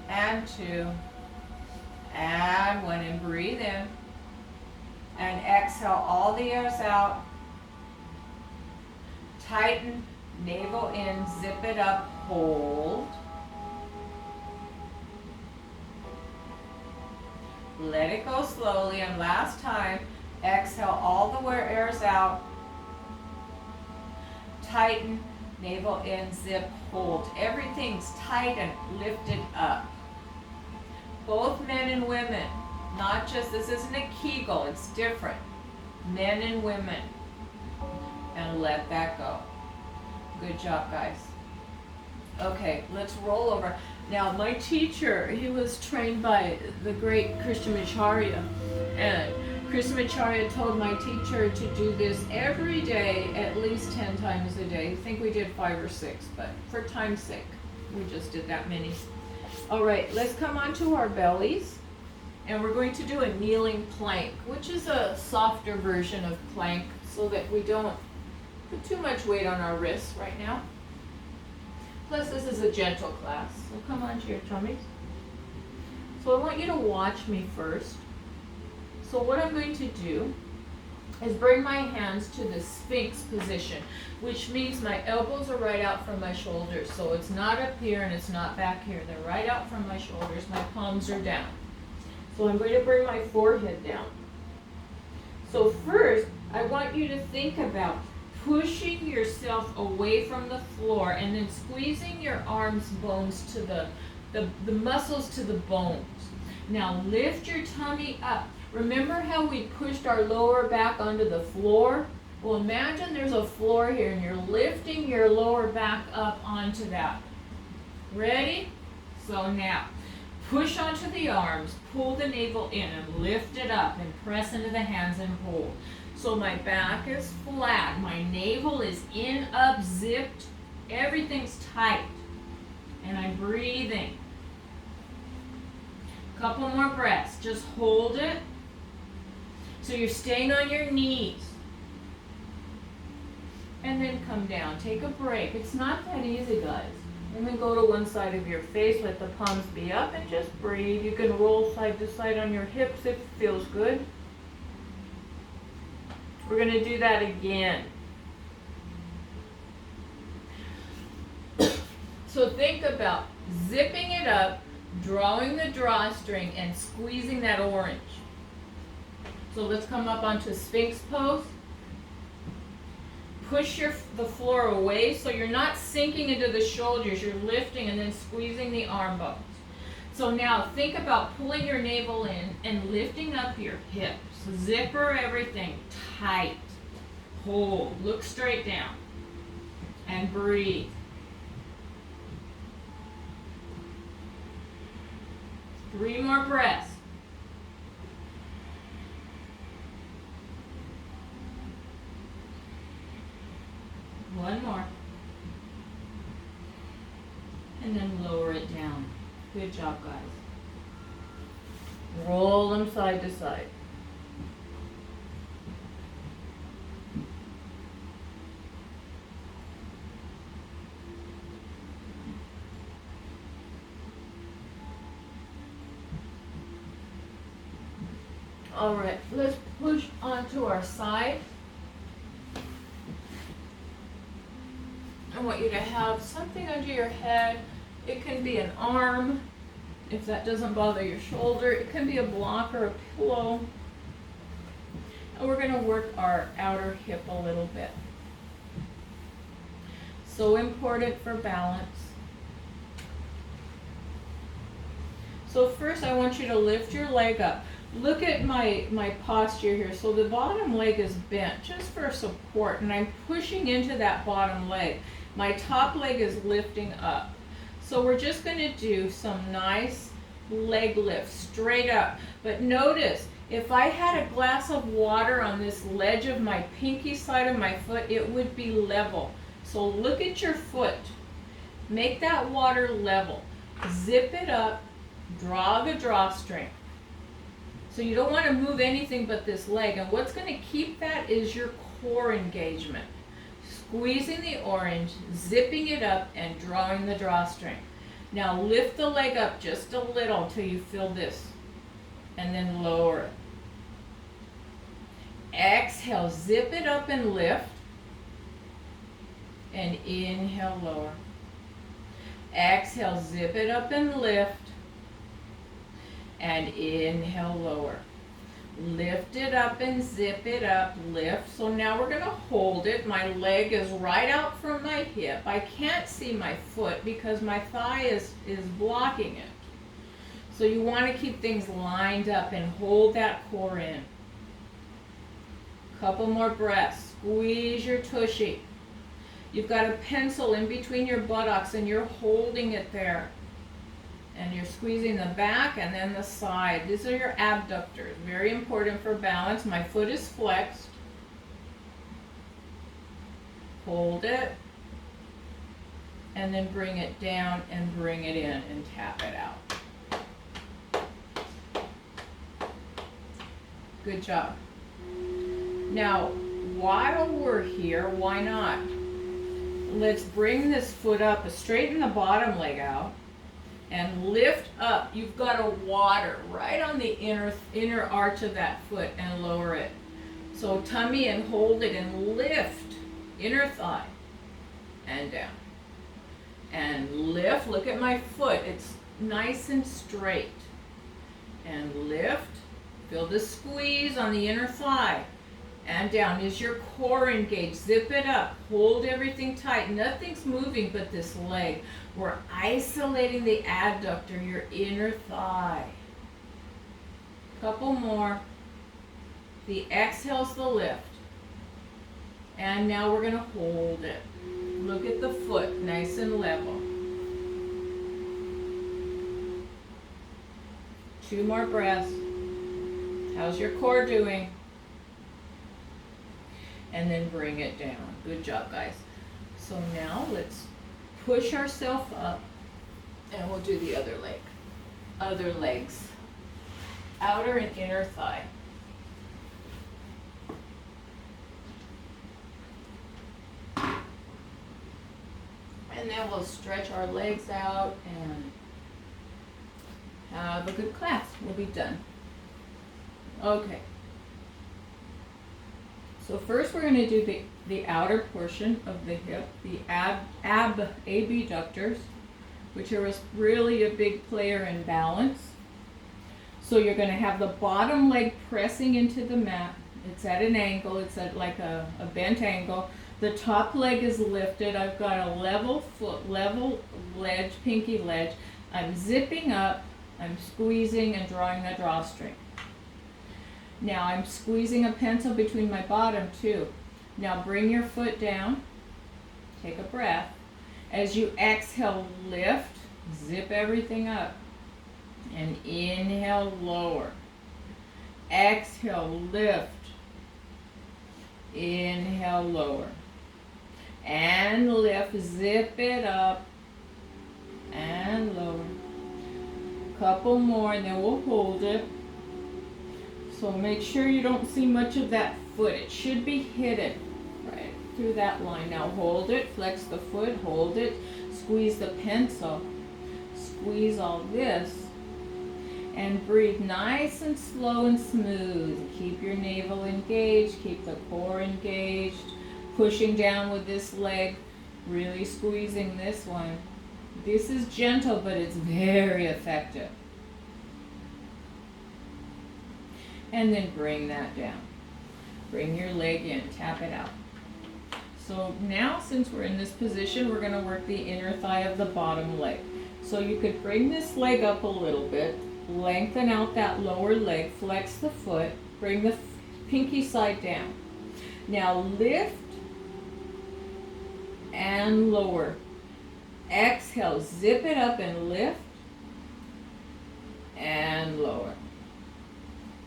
and 2, and 1. And breathe in. And exhale, all the air's out. Tighten, navel in, zip it up, hold. Let it go slowly, and last time, exhale all the air's out. Tighten, navel in, zip, hold. Everything's tight and lifted up. Both men and women, not just, this isn't a Kegel, it's different. Men and women. And let that go. Good job, guys. Okay, let's roll over. Now, my teacher, he was trained by the great Krishnamacharya, and Krishnamacharya told my teacher to do this every day, at least 10 times a day. I think we did 5 or 6, but for time's sake, we just did that many. All right, let's come onto our bellies, and we're going to do a kneeling plank, which is a softer version of plank, so that we don't put too much weight on our wrists right now. Plus, this is a gentle class, so come onto your tummies. So I want you to watch me first. So what I'm going to do is bring my hands to the Sphinx position, which means my elbows are right out from my shoulders. So it's not up here and it's not back here. They're right out from my shoulders. My palms are down. So I'm going to bring my forehead down. So first, I want you to think about pushing yourself away from the floor and then squeezing your arms, bones to the muscles to the bones. Now lift your tummy up. Remember how we pushed our lower back onto the floor? Well, imagine there's a floor here and you're lifting your lower back up onto that. Ready? So now, push onto the arms, pull the navel in and lift it up and press into the hands and hold. So my back is flat, my navel is in, up, zipped, everything's tight. And I'm breathing. Couple more breaths, just hold it. So you're staying on your knees. And then come down, take a break. It's not that easy, guys. And then go to one side of your face, let the palms be up and just breathe. You can roll side to side on your hips if it feels good. We're going to do that again. So think about zipping it up, drawing the drawstring, and squeezing that orange. So let's come up onto Sphinx pose. push the floor away so you're not sinking into the shoulders, you're lifting and then squeezing the arm bones. So now think about pulling your navel in and lifting up your hips. Zipper everything tight. Hold, look straight down and breathe. Three more breaths. One more. And then lower it down. Good job, guys. Roll them side to side. All right, let's push onto our side. I want you to have something under your head. It can be an arm, if that doesn't bother your shoulder. It can be a block or a pillow. And we're going to work our outer hip a little bit. So important for balance. So first I want you to lift your leg up. Look at my posture here. So the bottom leg is bent just for support, and I'm pushing into that bottom leg. My top leg is lifting up. So we're just going to do some nice leg lifts straight up. But notice, if I had a glass of water on this ledge of my pinky side of my foot, it would be level. So look at your foot. Make that water level. Zip it up. Draw the drawstring. So you don't want to move anything but this leg. And what's going to keep that is your core engagement. Squeezing the orange, zipping it up, and drawing the drawstring. Now lift the leg up just a little until you feel this. And then lower it. Exhale, zip it up and lift. And inhale, lower. Exhale, zip it up and lift. And inhale, lower. Lift it up and zip it up, lift. So now we're going to hold it. My leg is right out from my hip. I can't see my foot because my thigh is blocking it. So you want to keep things lined up and hold that core in. Couple more breaths. Squeeze your tushy. You've got a pencil in between your buttocks and you're holding it there. And you're squeezing the back and then the side. These are your abductors. Very important for balance. My foot is flexed. Hold it. And then bring it down and bring it in and tap it out. Good job. Now, while we're here, why not? Let's bring this foot up, straighten the bottom leg out. And lift up. You've got a water right on the inner arch of that foot and lower it. So tummy and hold it and lift. Inner thigh. And down. And lift. Look at my foot. It's nice and straight. And lift. Feel the squeeze on the inner thigh. And down. Is your core engaged? Zip it up. Hold everything tight. Nothing's moving but this leg. We're isolating the adductor, your inner thigh. Couple more. The exhale's the lift. And now we're going to hold it. Look at the foot, nice and level. 2 more breaths. How's your core doing? And then bring it down. Good job, guys. So now let's push ourselves up, and we'll do the other leg. Other legs. Outer and inner thigh. And then we'll stretch our legs out and have a good class. We'll be done. Okay. So first we're going to do the outer portion of the hip, the abductors, which are really a big player in balance. So you're going to have the bottom leg pressing into the mat. It's at an angle. It's at like a bent angle. The top leg is lifted. I've got a level foot, level ledge, pinky ledge. I'm zipping up, I'm squeezing and drawing the drawstring. Now I'm squeezing a pencil between my bottom too. Now bring your foot down, take a breath. As you exhale, lift, zip everything up. And inhale, lower. Exhale, lift. Inhale, lower. And lift, zip it up. And lower. Couple more and then we'll hold it. So make sure you don't see much of that foot. It should be hidden right through that line. Now hold it, flex the foot, hold it, squeeze the pencil, squeeze all this, and breathe nice and slow and smooth. Keep your navel engaged, keep the core engaged, pushing down with this leg, really squeezing this one. This is gentle, but it's very effective. And then bring that down. Bring your leg in, tap it out. So now, since we're in this position, we're going to work the inner thigh of the bottom leg. So you could bring this leg up a little bit, lengthen out that lower leg, flex the foot, bring the pinky side down. Now lift and lower. Exhale, zip it up and lift and lower.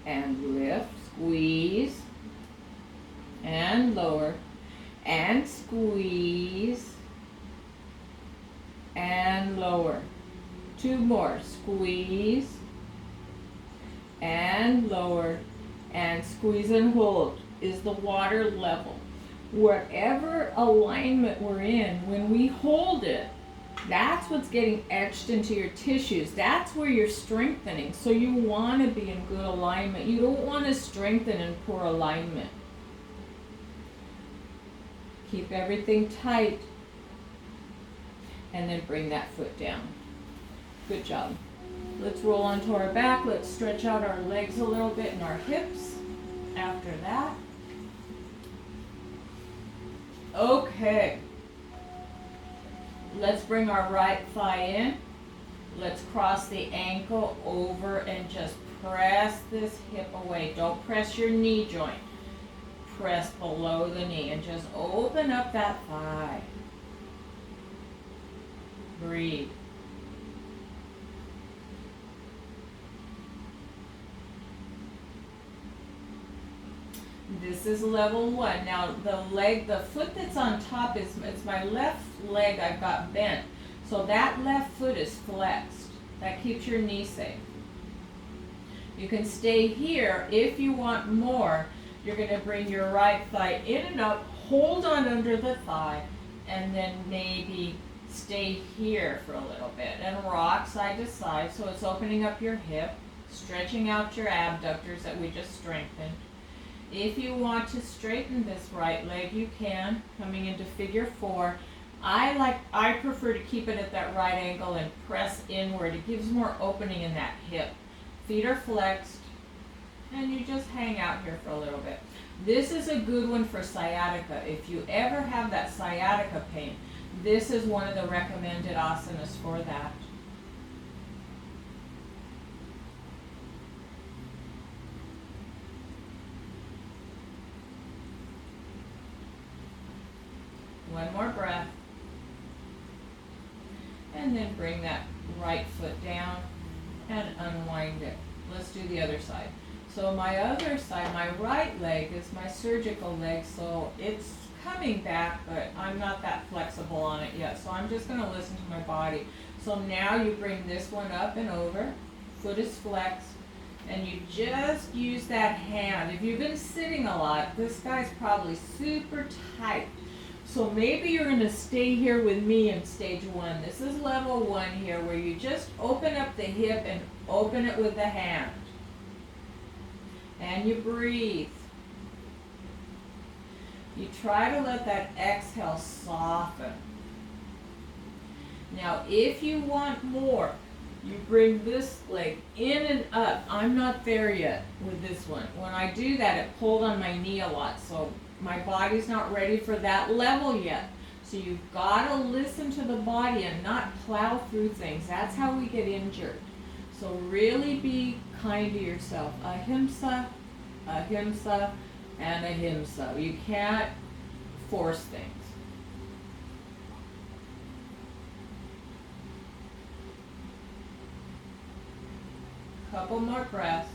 And lift, squeeze, and lower, and squeeze, and lower. Two more, squeeze, and lower, and squeeze and hold. Is the water level? Wherever alignment we're in, when we hold it, that's what's getting etched into your tissues. That's where you're strengthening. So you want to be in good alignment. You don't want to strengthen in poor alignment. Keep everything tight. And then bring that foot down. Good job. Let's roll onto our back. Let's stretch out our legs a little bit and our hips after that. Okay. Let's bring our right thigh in. Let's cross the ankle over and just press this hip away. Don't press your knee joint. Press below the knee and just open up that thigh. Breathe. This is level one. Now the foot that's on top it's my left leg I've got bent. So that left foot is flexed. That keeps your knee safe. You can stay here. If you want more, you're going to bring your right thigh in and up, hold on under the thigh, and then maybe stay here for a little bit and rock side to side. So it's opening up your hip, stretching out your abductors that we just strengthened. If you want to straighten this right leg, you can, coming into figure four. I prefer to keep it at that right angle and press inward. It gives more opening in that hip. Feet are flexed, and you just hang out here for a little bit. This is a good one for sciatica. If you ever have that sciatica pain, this is one of the recommended asanas for that. One more breath. And then bring that right foot down and unwind it. Let's do the other side. So my other side, my right leg is my surgical leg, so it's coming back, but I'm not that flexible on it yet. So I'm just going to listen to my body. So now you bring this one up and over. Foot is flexed. And you just use that hand. If you've been sitting a lot, this guy's probably super tight. So maybe you're going to stay here with me in stage one. This is level one here, where you just open up the hip and open it with the hand. And you breathe. You try to let that exhale soften. Now, if you want more, you bring this leg in and up. I'm not there yet with this one. When I do that, it pulled on my knee a lot, so my body's not ready for that level yet. So you've got to listen to the body and not plow through things. That's how we get injured. So really be kind to yourself. Ahimsa, ahimsa, and ahimsa. You can't force things. Couple more breaths.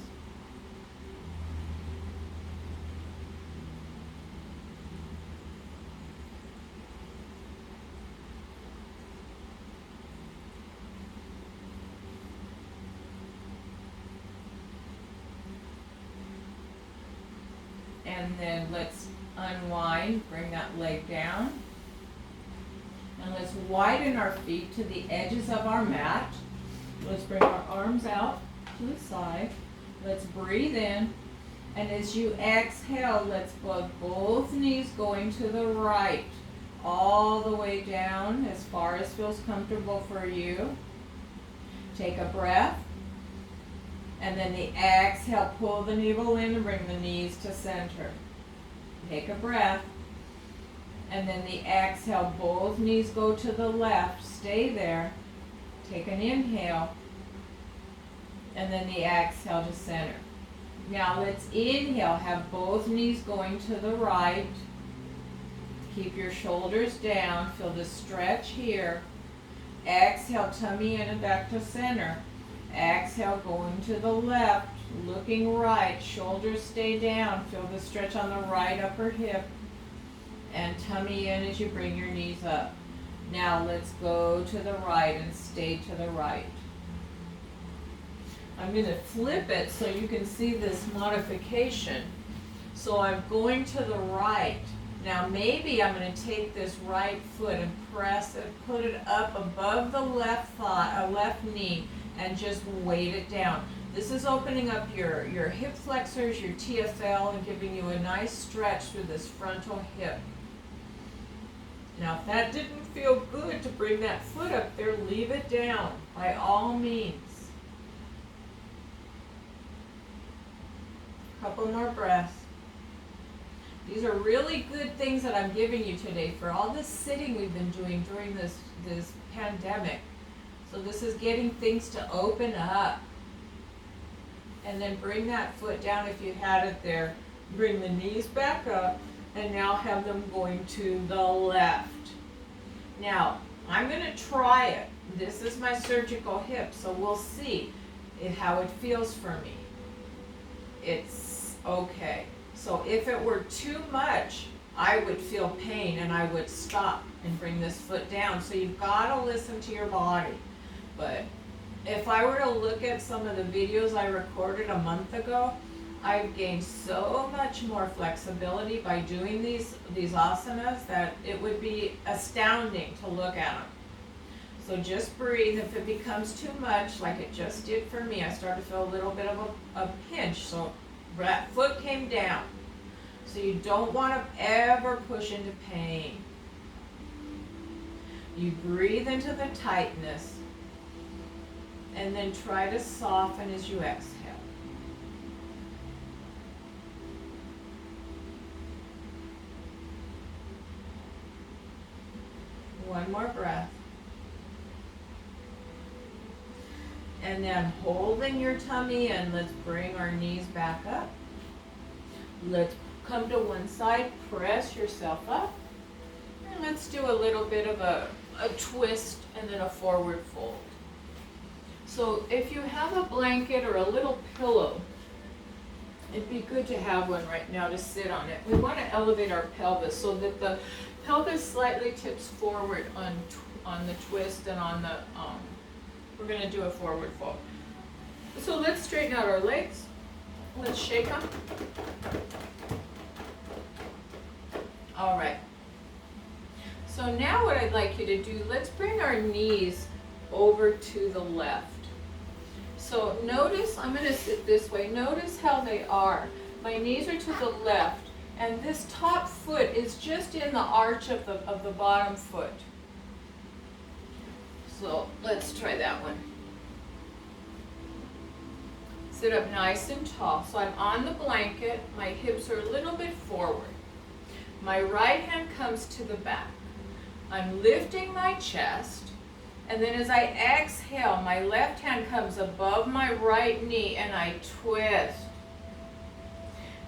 And then let's unwind, bring that leg down. And let's widen our feet to the edges of our mat. Let's bring our arms out to the side. Let's breathe in. And as you exhale, let's plug both knees going to the right, all the way down as far as feels comfortable for you. Take a breath. And then the exhale, pull the navel in and bring the knees to center. Take a breath. And then the exhale, both knees go to the left. Stay there. Take an inhale. And then the exhale to center. Now let's inhale, have both knees going to the right. Keep your shoulders down, feel the stretch here. Exhale, tummy in and back to center. Exhale, going to the left, looking right, shoulders stay down, feel the stretch on the right upper hip. And tummy in as you bring your knees up. Now let's go to the right and stay to the right. I'm going to flip it so you can see this modification. So I'm going to the right. Now maybe I'm going to take this right foot and press it, put it up above the left thigh, left knee, and just weight it down. This is opening up your hip flexors, your TFL, and giving you a nice stretch through this frontal hip. Now if that didn't feel good to bring that foot up there, leave it down by all means. Couple more breaths. These are really good things that I'm giving you today for all this sitting we've been doing during this pandemic. So this is getting things to open up. And then bring that foot down if you had it there. Bring the knees back up and now have them going to the left. Now, I'm going to try it. This is my surgical hip, so we'll see how it feels for me. It's okay. So if it were too much, I would feel pain and I would stop and bring this foot down. So you've got to listen to your body. But if I were to look at some of the videos I recorded a month ago, I've gained so much more flexibility by doing these asanas that it would be astounding to look at them. So just breathe. If it becomes too much, like it just did for me, I started to feel a little bit of a pinch. So that foot came down. So you don't want to ever push into pain. You breathe into the tightness and then try to soften as you exhale. One more breath. And then holding your tummy in, let's bring our knees back up. Let's come to one side, press yourself up. And let's do a little bit of a twist and then a forward fold. So if you have a blanket or a little pillow, it'd be good to have one right now to sit on it. We want to elevate our pelvis so that the pelvis slightly tips forward on the twist and on the, we're going to do a forward fold. So let's straighten out our legs. Let's shake them. All right. So now what I'd like you to do, let's bring our knees over to the left. So notice, I'm going to sit this way. Notice how they are. My knees are to the left, and this top foot is just in the arch of the bottom foot. So let's try that one. Sit up nice and tall. So I'm on the blanket. My hips are a little bit forward. My right hand comes to the back. I'm lifting my chest, and then as I exhale, my left hand comes above my right knee and I twist.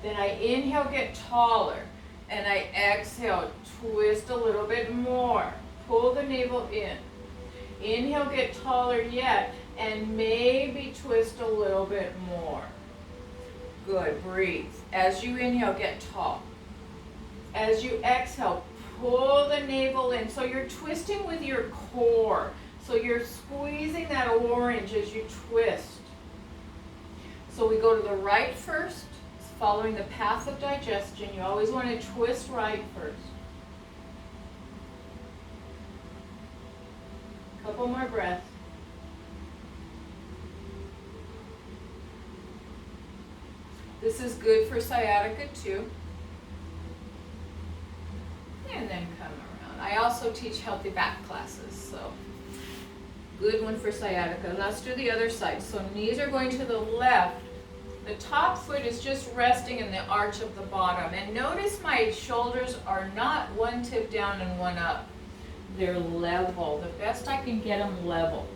Then I inhale, get taller, and I exhale, twist a little bit more. Pull the navel in. Inhale, get taller yet, and maybe twist a little bit more. Good, breathe. As you inhale, get tall. As you exhale, pull the navel in. So you're twisting with your core. So you're squeezing that orange as you twist. So we go to the right first, following the path of digestion. You always want to twist right first. Couple more breaths. This is good for sciatica too. And then come around. I also teach healthy back classes, so good one for sciatica. Let's do the other side. So knees are going to the left. The top foot is just resting in the arch of the bottom. And notice my shoulders are not one tip down and one up. They're level. The best I can get them level.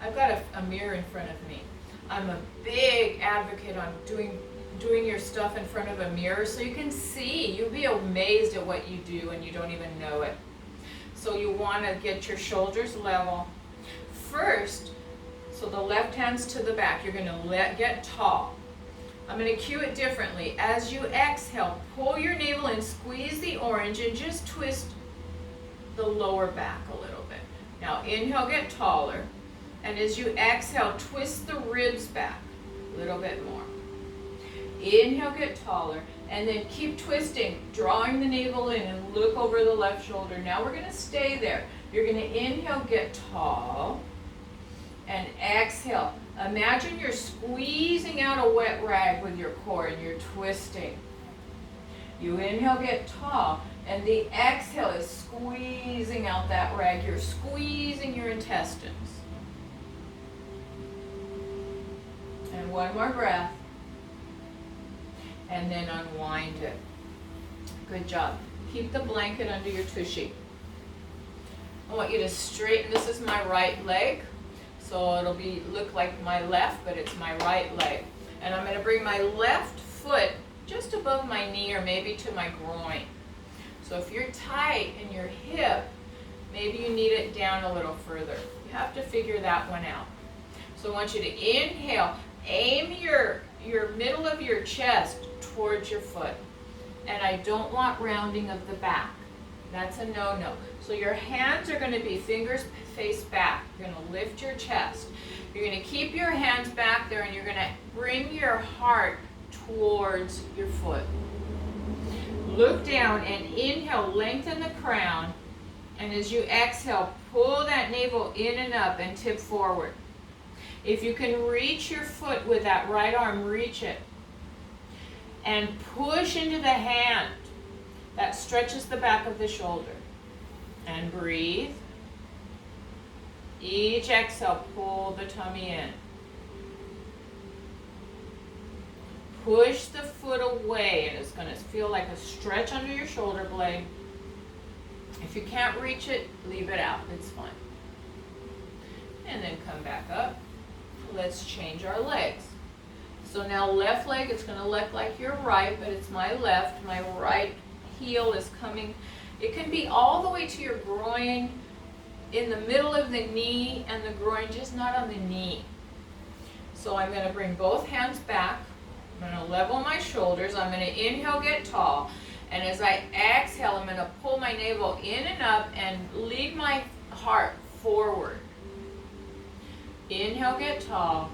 I've got a mirror in front of me. I'm a big advocate on doing your stuff in front of a mirror so you can see. You'll be amazed at what you do and you don't even know it. So you want to get your shoulders level. First, so the left hand's to the back. You're going to get tall. I'm going to cue it differently. As you exhale, pull your navel in, squeeze the orange, and just twist the lower back a little bit. Now inhale, get taller. And as you exhale, twist the ribs back a little bit more. Inhale, get taller. And then keep twisting, drawing the navel in and look over the left shoulder. Now we're going to stay there. You're going to inhale, get tall. And exhale. Imagine you're squeezing out a wet rag with your core and you're twisting. You inhale, get tall. And the exhale is squeezing out that rag. You're squeezing your intestines. And one more breath. And then unwind it. Good job. Keep the blanket under your tushy. I want you to straighten. This is my right leg. So it'll look like my left, but it's my right leg. And I'm going to bring my left foot just above my knee or maybe to my groin. So if you're tight in your hip, maybe you need it down a little further. You have to figure that one out. So I want you to inhale, aim your middle of your chest towards your foot. And I don't want rounding of the back. That's a no-no. So your hands are going to be fingers face back. You're going to lift your chest. You're going to keep your hands back there and you're going to bring your heart towards your foot. Look down and inhale, lengthen the crown. And as you exhale, pull that navel in and up and tip forward. If you can reach your foot with that right arm, reach it. And push into the hand. That stretches the back of the shoulder. And breathe. Each exhale, pull the tummy in. Push the foot away, and it's going to feel like a stretch under your shoulder blade. If you can't reach it, leave it out. It's fine. And then come back up. Let's change our legs. So now left leg, it's going to look like your right, but it's my left. My right heel is coming. It can be all the way to your groin, in the middle of the knee and the groin, just not on the knee. So I'm going to bring both hands back. I'm going to level my shoulders. I'm going to inhale, get tall. And as I exhale, I'm going to pull my navel in and up and lead my heart forward. Inhale, get tall.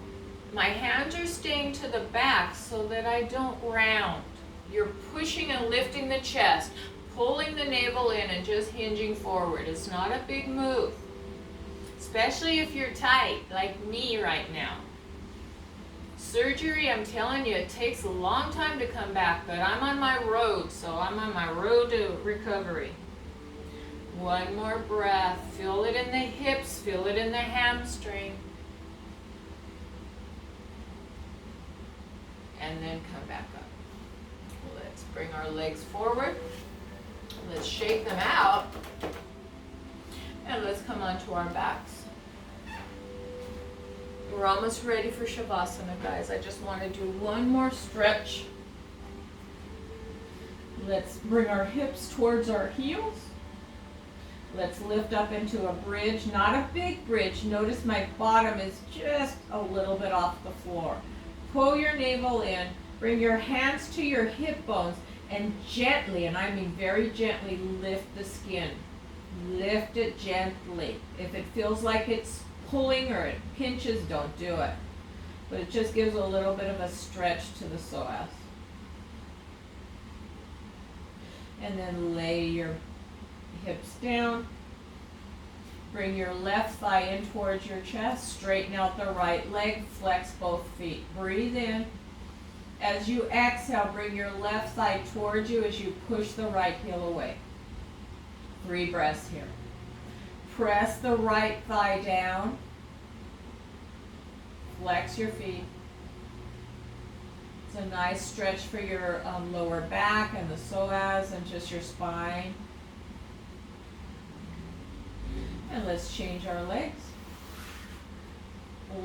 My hands are staying to the back so that I don't round. You're pushing and lifting the chest, pulling the navel in and just hinging forward. It's not a big move, especially if you're tight like me right now. Surgery, I'm telling you, it takes a long time to come back, but I'm on my road, so I'm on my road to recovery. One more breath. Feel it in the hips, feel it in the hamstring. And then come back up. Let's bring our legs forward. Let's shake them out. And let's come onto our backs. We're almost ready for Shavasana, guys. I just want to do one more stretch. Let's bring our hips towards our heels. Let's lift up into a bridge, not a big bridge. Notice my bottom is just a little bit off the floor. Pull your navel in, bring your hands to your hip bones, and gently, and I mean very gently, lift the skin. Lift it gently. If it feels like it's pulling or it pinches, don't do it. But it just gives a little bit of a stretch to the psoas. And then lay your hips down. Bring your left thigh in towards your chest. Straighten out the right leg. Flex both feet. Breathe in. As you exhale, bring your left thigh towards you as you push the right heel away. 3 breaths here. Press the right thigh down. Flex your feet. It's a nice stretch for your lower back and the psoas and just your spine. And let's change our legs.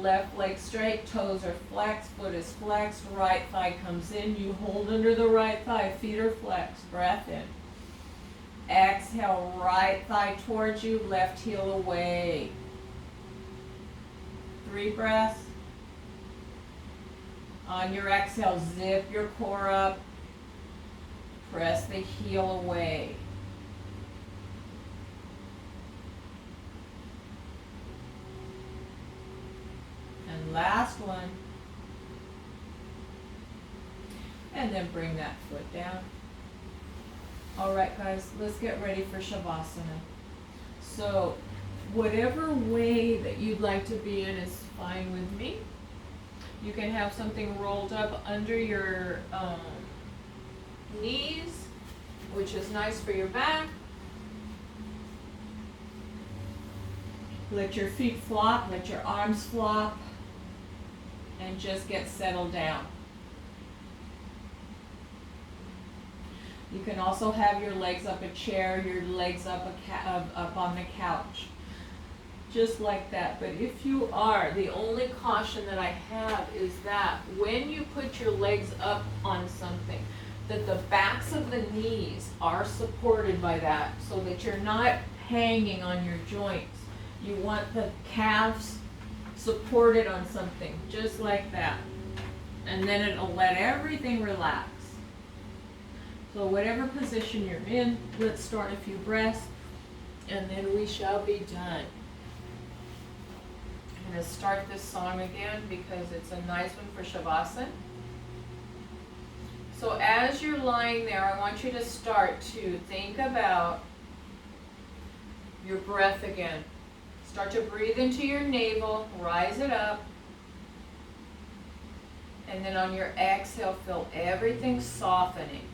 Left leg straight, toes are flexed, foot is flexed, right thigh comes in. You hold under the right thigh, feet are flexed. Breath in. Exhale, right thigh towards you, left heel away. 3 breaths. On your exhale, zip your core up. Press the heel away. And last one. And then bring that foot down. All right, guys, let's get ready for Shavasana. So whatever way that you'd like to be in is fine with me. You can have something rolled up under your knees, which is nice for your back. Let your feet flop, let your arms flop, and just get settled down. You can also have your legs up a chair, your legs up up on the couch, just like that. But if you are, the only caution that I have is that when you put your legs up on something, that the backs of the knees are supported by that, so that you're not hanging on your joints. You want the calves supported on something, just like that. And then it'll let everything relax. So whatever position you're in, let's start a few breaths, and then we shall be done. I'm going to start this song again because it's a nice one for Shavasana. So as you're lying there, I want you to start to think about your breath again. Start to breathe into your navel, rise it up, and then on your exhale, feel everything softening.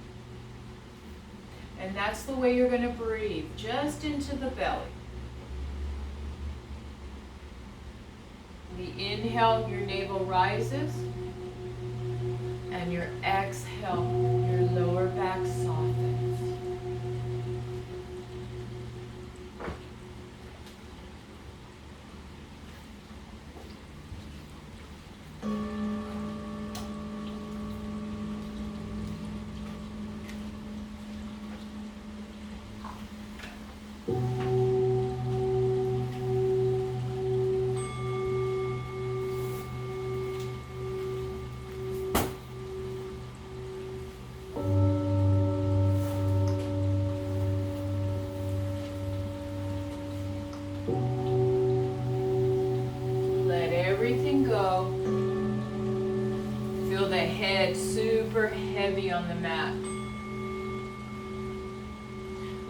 And that's the way you're going to breathe, just into the belly. The inhale, your navel rises, and your exhale, your lower back softens. Let everything go. Feel the head super heavy on the mat.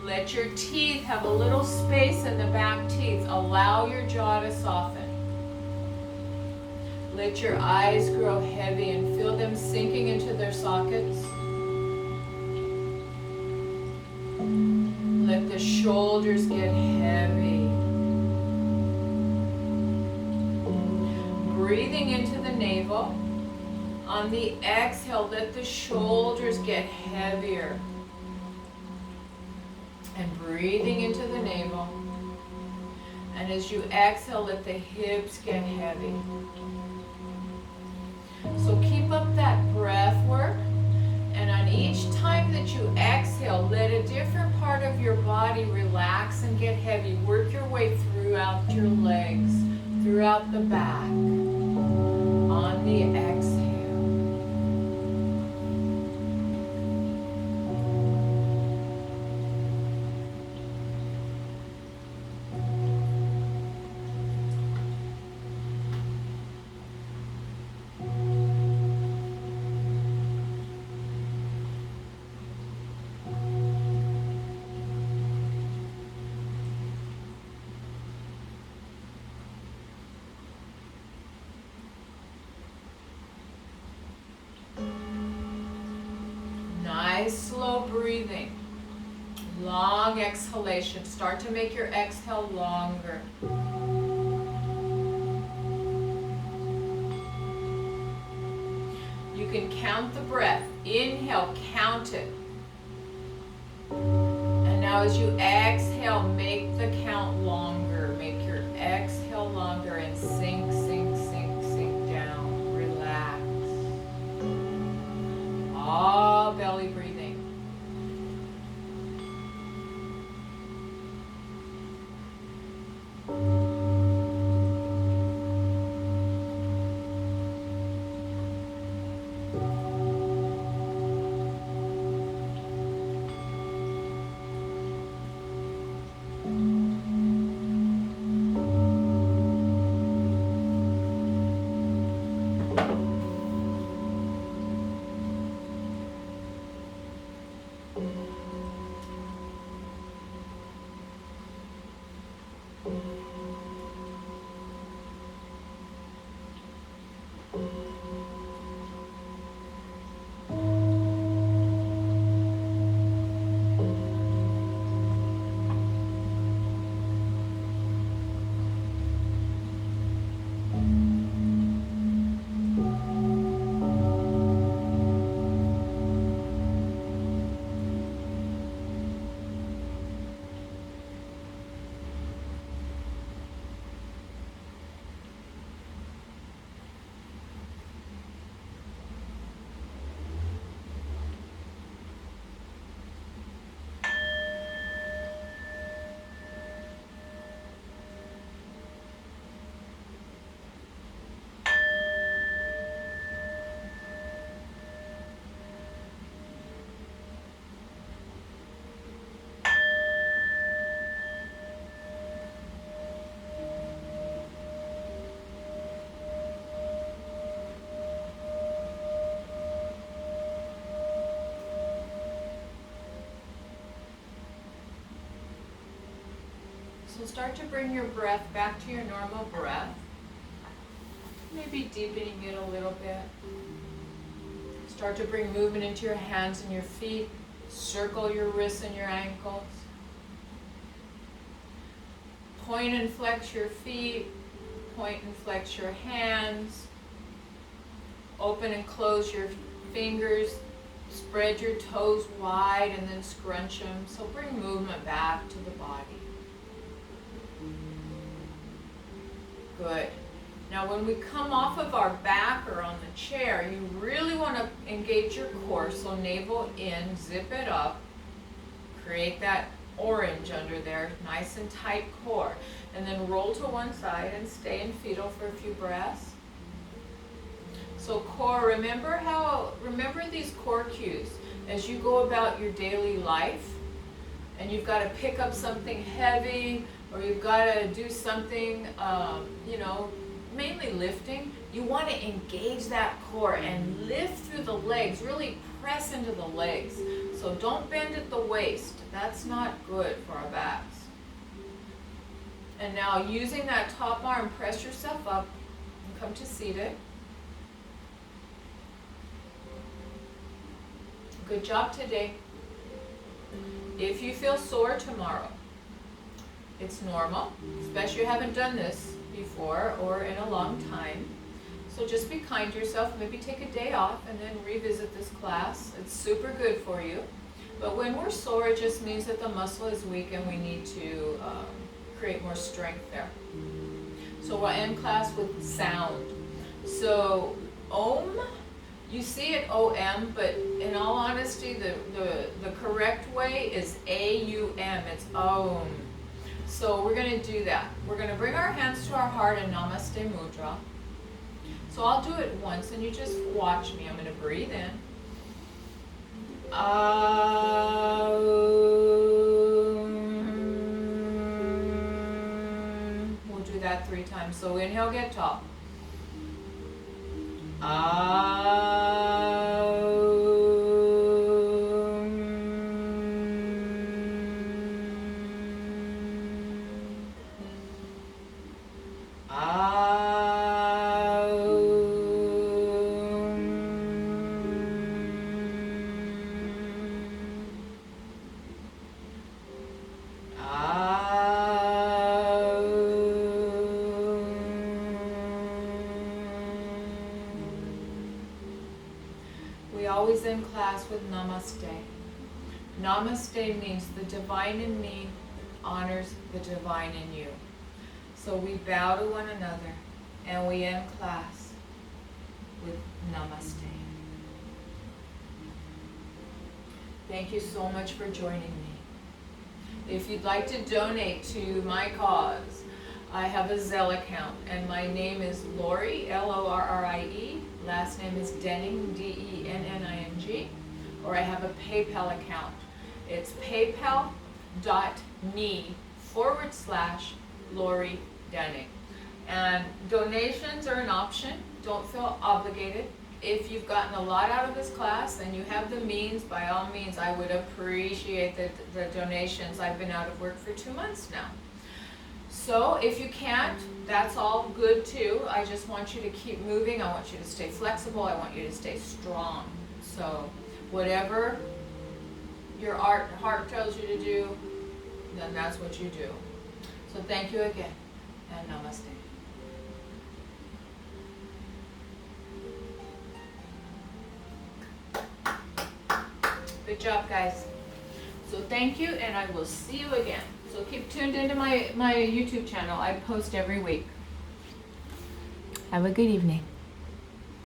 Let your teeth have a little space in the back teeth. Allow your jaw to soften. Let your eyes grow heavy and feel them sinking into their sockets. Let the shoulders get heavy. Breathing into the navel. On the exhale, let the shoulders get heavier. And breathing into the navel. And as you exhale, let the hips get heavy. So keep up that breath work. And on each time that you exhale, let a different part of your body relax and get heavy. Work your way throughout your legs, throughout the back. On the exhale. Nice slow breathing. Long exhalation. Start to make your exhale longer. You can count the breath. Inhale, count it. And now as you exhale, make the count longer. Make your exhale longer and sink, sink, sink, sink down. Relax. All belly breathing. So start to bring your breath back to your normal breath. Maybe deepening it a little bit. Start to bring movement into your hands and your feet. Circle your wrists and your ankles. Point and flex your feet. Point and flex your hands. Open and close your fingers. Spread your toes wide and then scrunch them. So bring movement back to the body. Good. Now when we come off of our back or on the chair, you really want to engage your core. So navel in, zip it up. Create that orange under there, nice and tight core. And then roll to one side and stay in fetal for a few breaths. So core, remember these core cues as you go about your daily life and you've got to pick up something heavy or you've got to do something, mainly lifting. You want to engage that core and lift through the legs, really press into the legs. So don't bend at the waist. That's not good for our backs. And now using that top arm, press yourself up and come to seated. Good job today. If you feel sore tomorrow, it's normal, especially if you haven't done this before or in a long time. So just be kind to yourself. Maybe take a day off and then revisit this class. It's super good for you. But when we're sore, it just means that the muscle is weak and we need to create more strength there. So we'll end class with sound. So Om, you see it OM, but in all honesty, the correct way is AUM, it's Om. So we're gonna do that. We're gonna bring our hands to our heart in Namaste Mudra. So I'll do it once and you just watch me. I'm gonna breathe in. We'll do that 3 times. So inhale, get tall. We always end class with Namaste. Namaste means the divine in me honors the divine in you. So we bow to one another and we end class with Namaste. Thank you so much for joining me. If you'd like to donate to my cause, I have a Zelle account and my name is Lorrie, Lorrie, last name is Denning, Denning, or I have a PayPal account. It's paypal.me/Lorrie Denning. And donations are an option, don't feel obligated. If you've gotten a lot out of this class and you have the means, by all means, I would appreciate the donations. I've been out of work for 2 months now. So if you can't, that's all good too. I just want you to keep moving. I want you to stay flexible. I want you to stay strong. So whatever your heart tells you to do, then that's what you do. So thank you again, and namaste. Good job, guys. So thank you, and I will see you again. So keep tuned into my YouTube channel. I post every week. Have a good evening.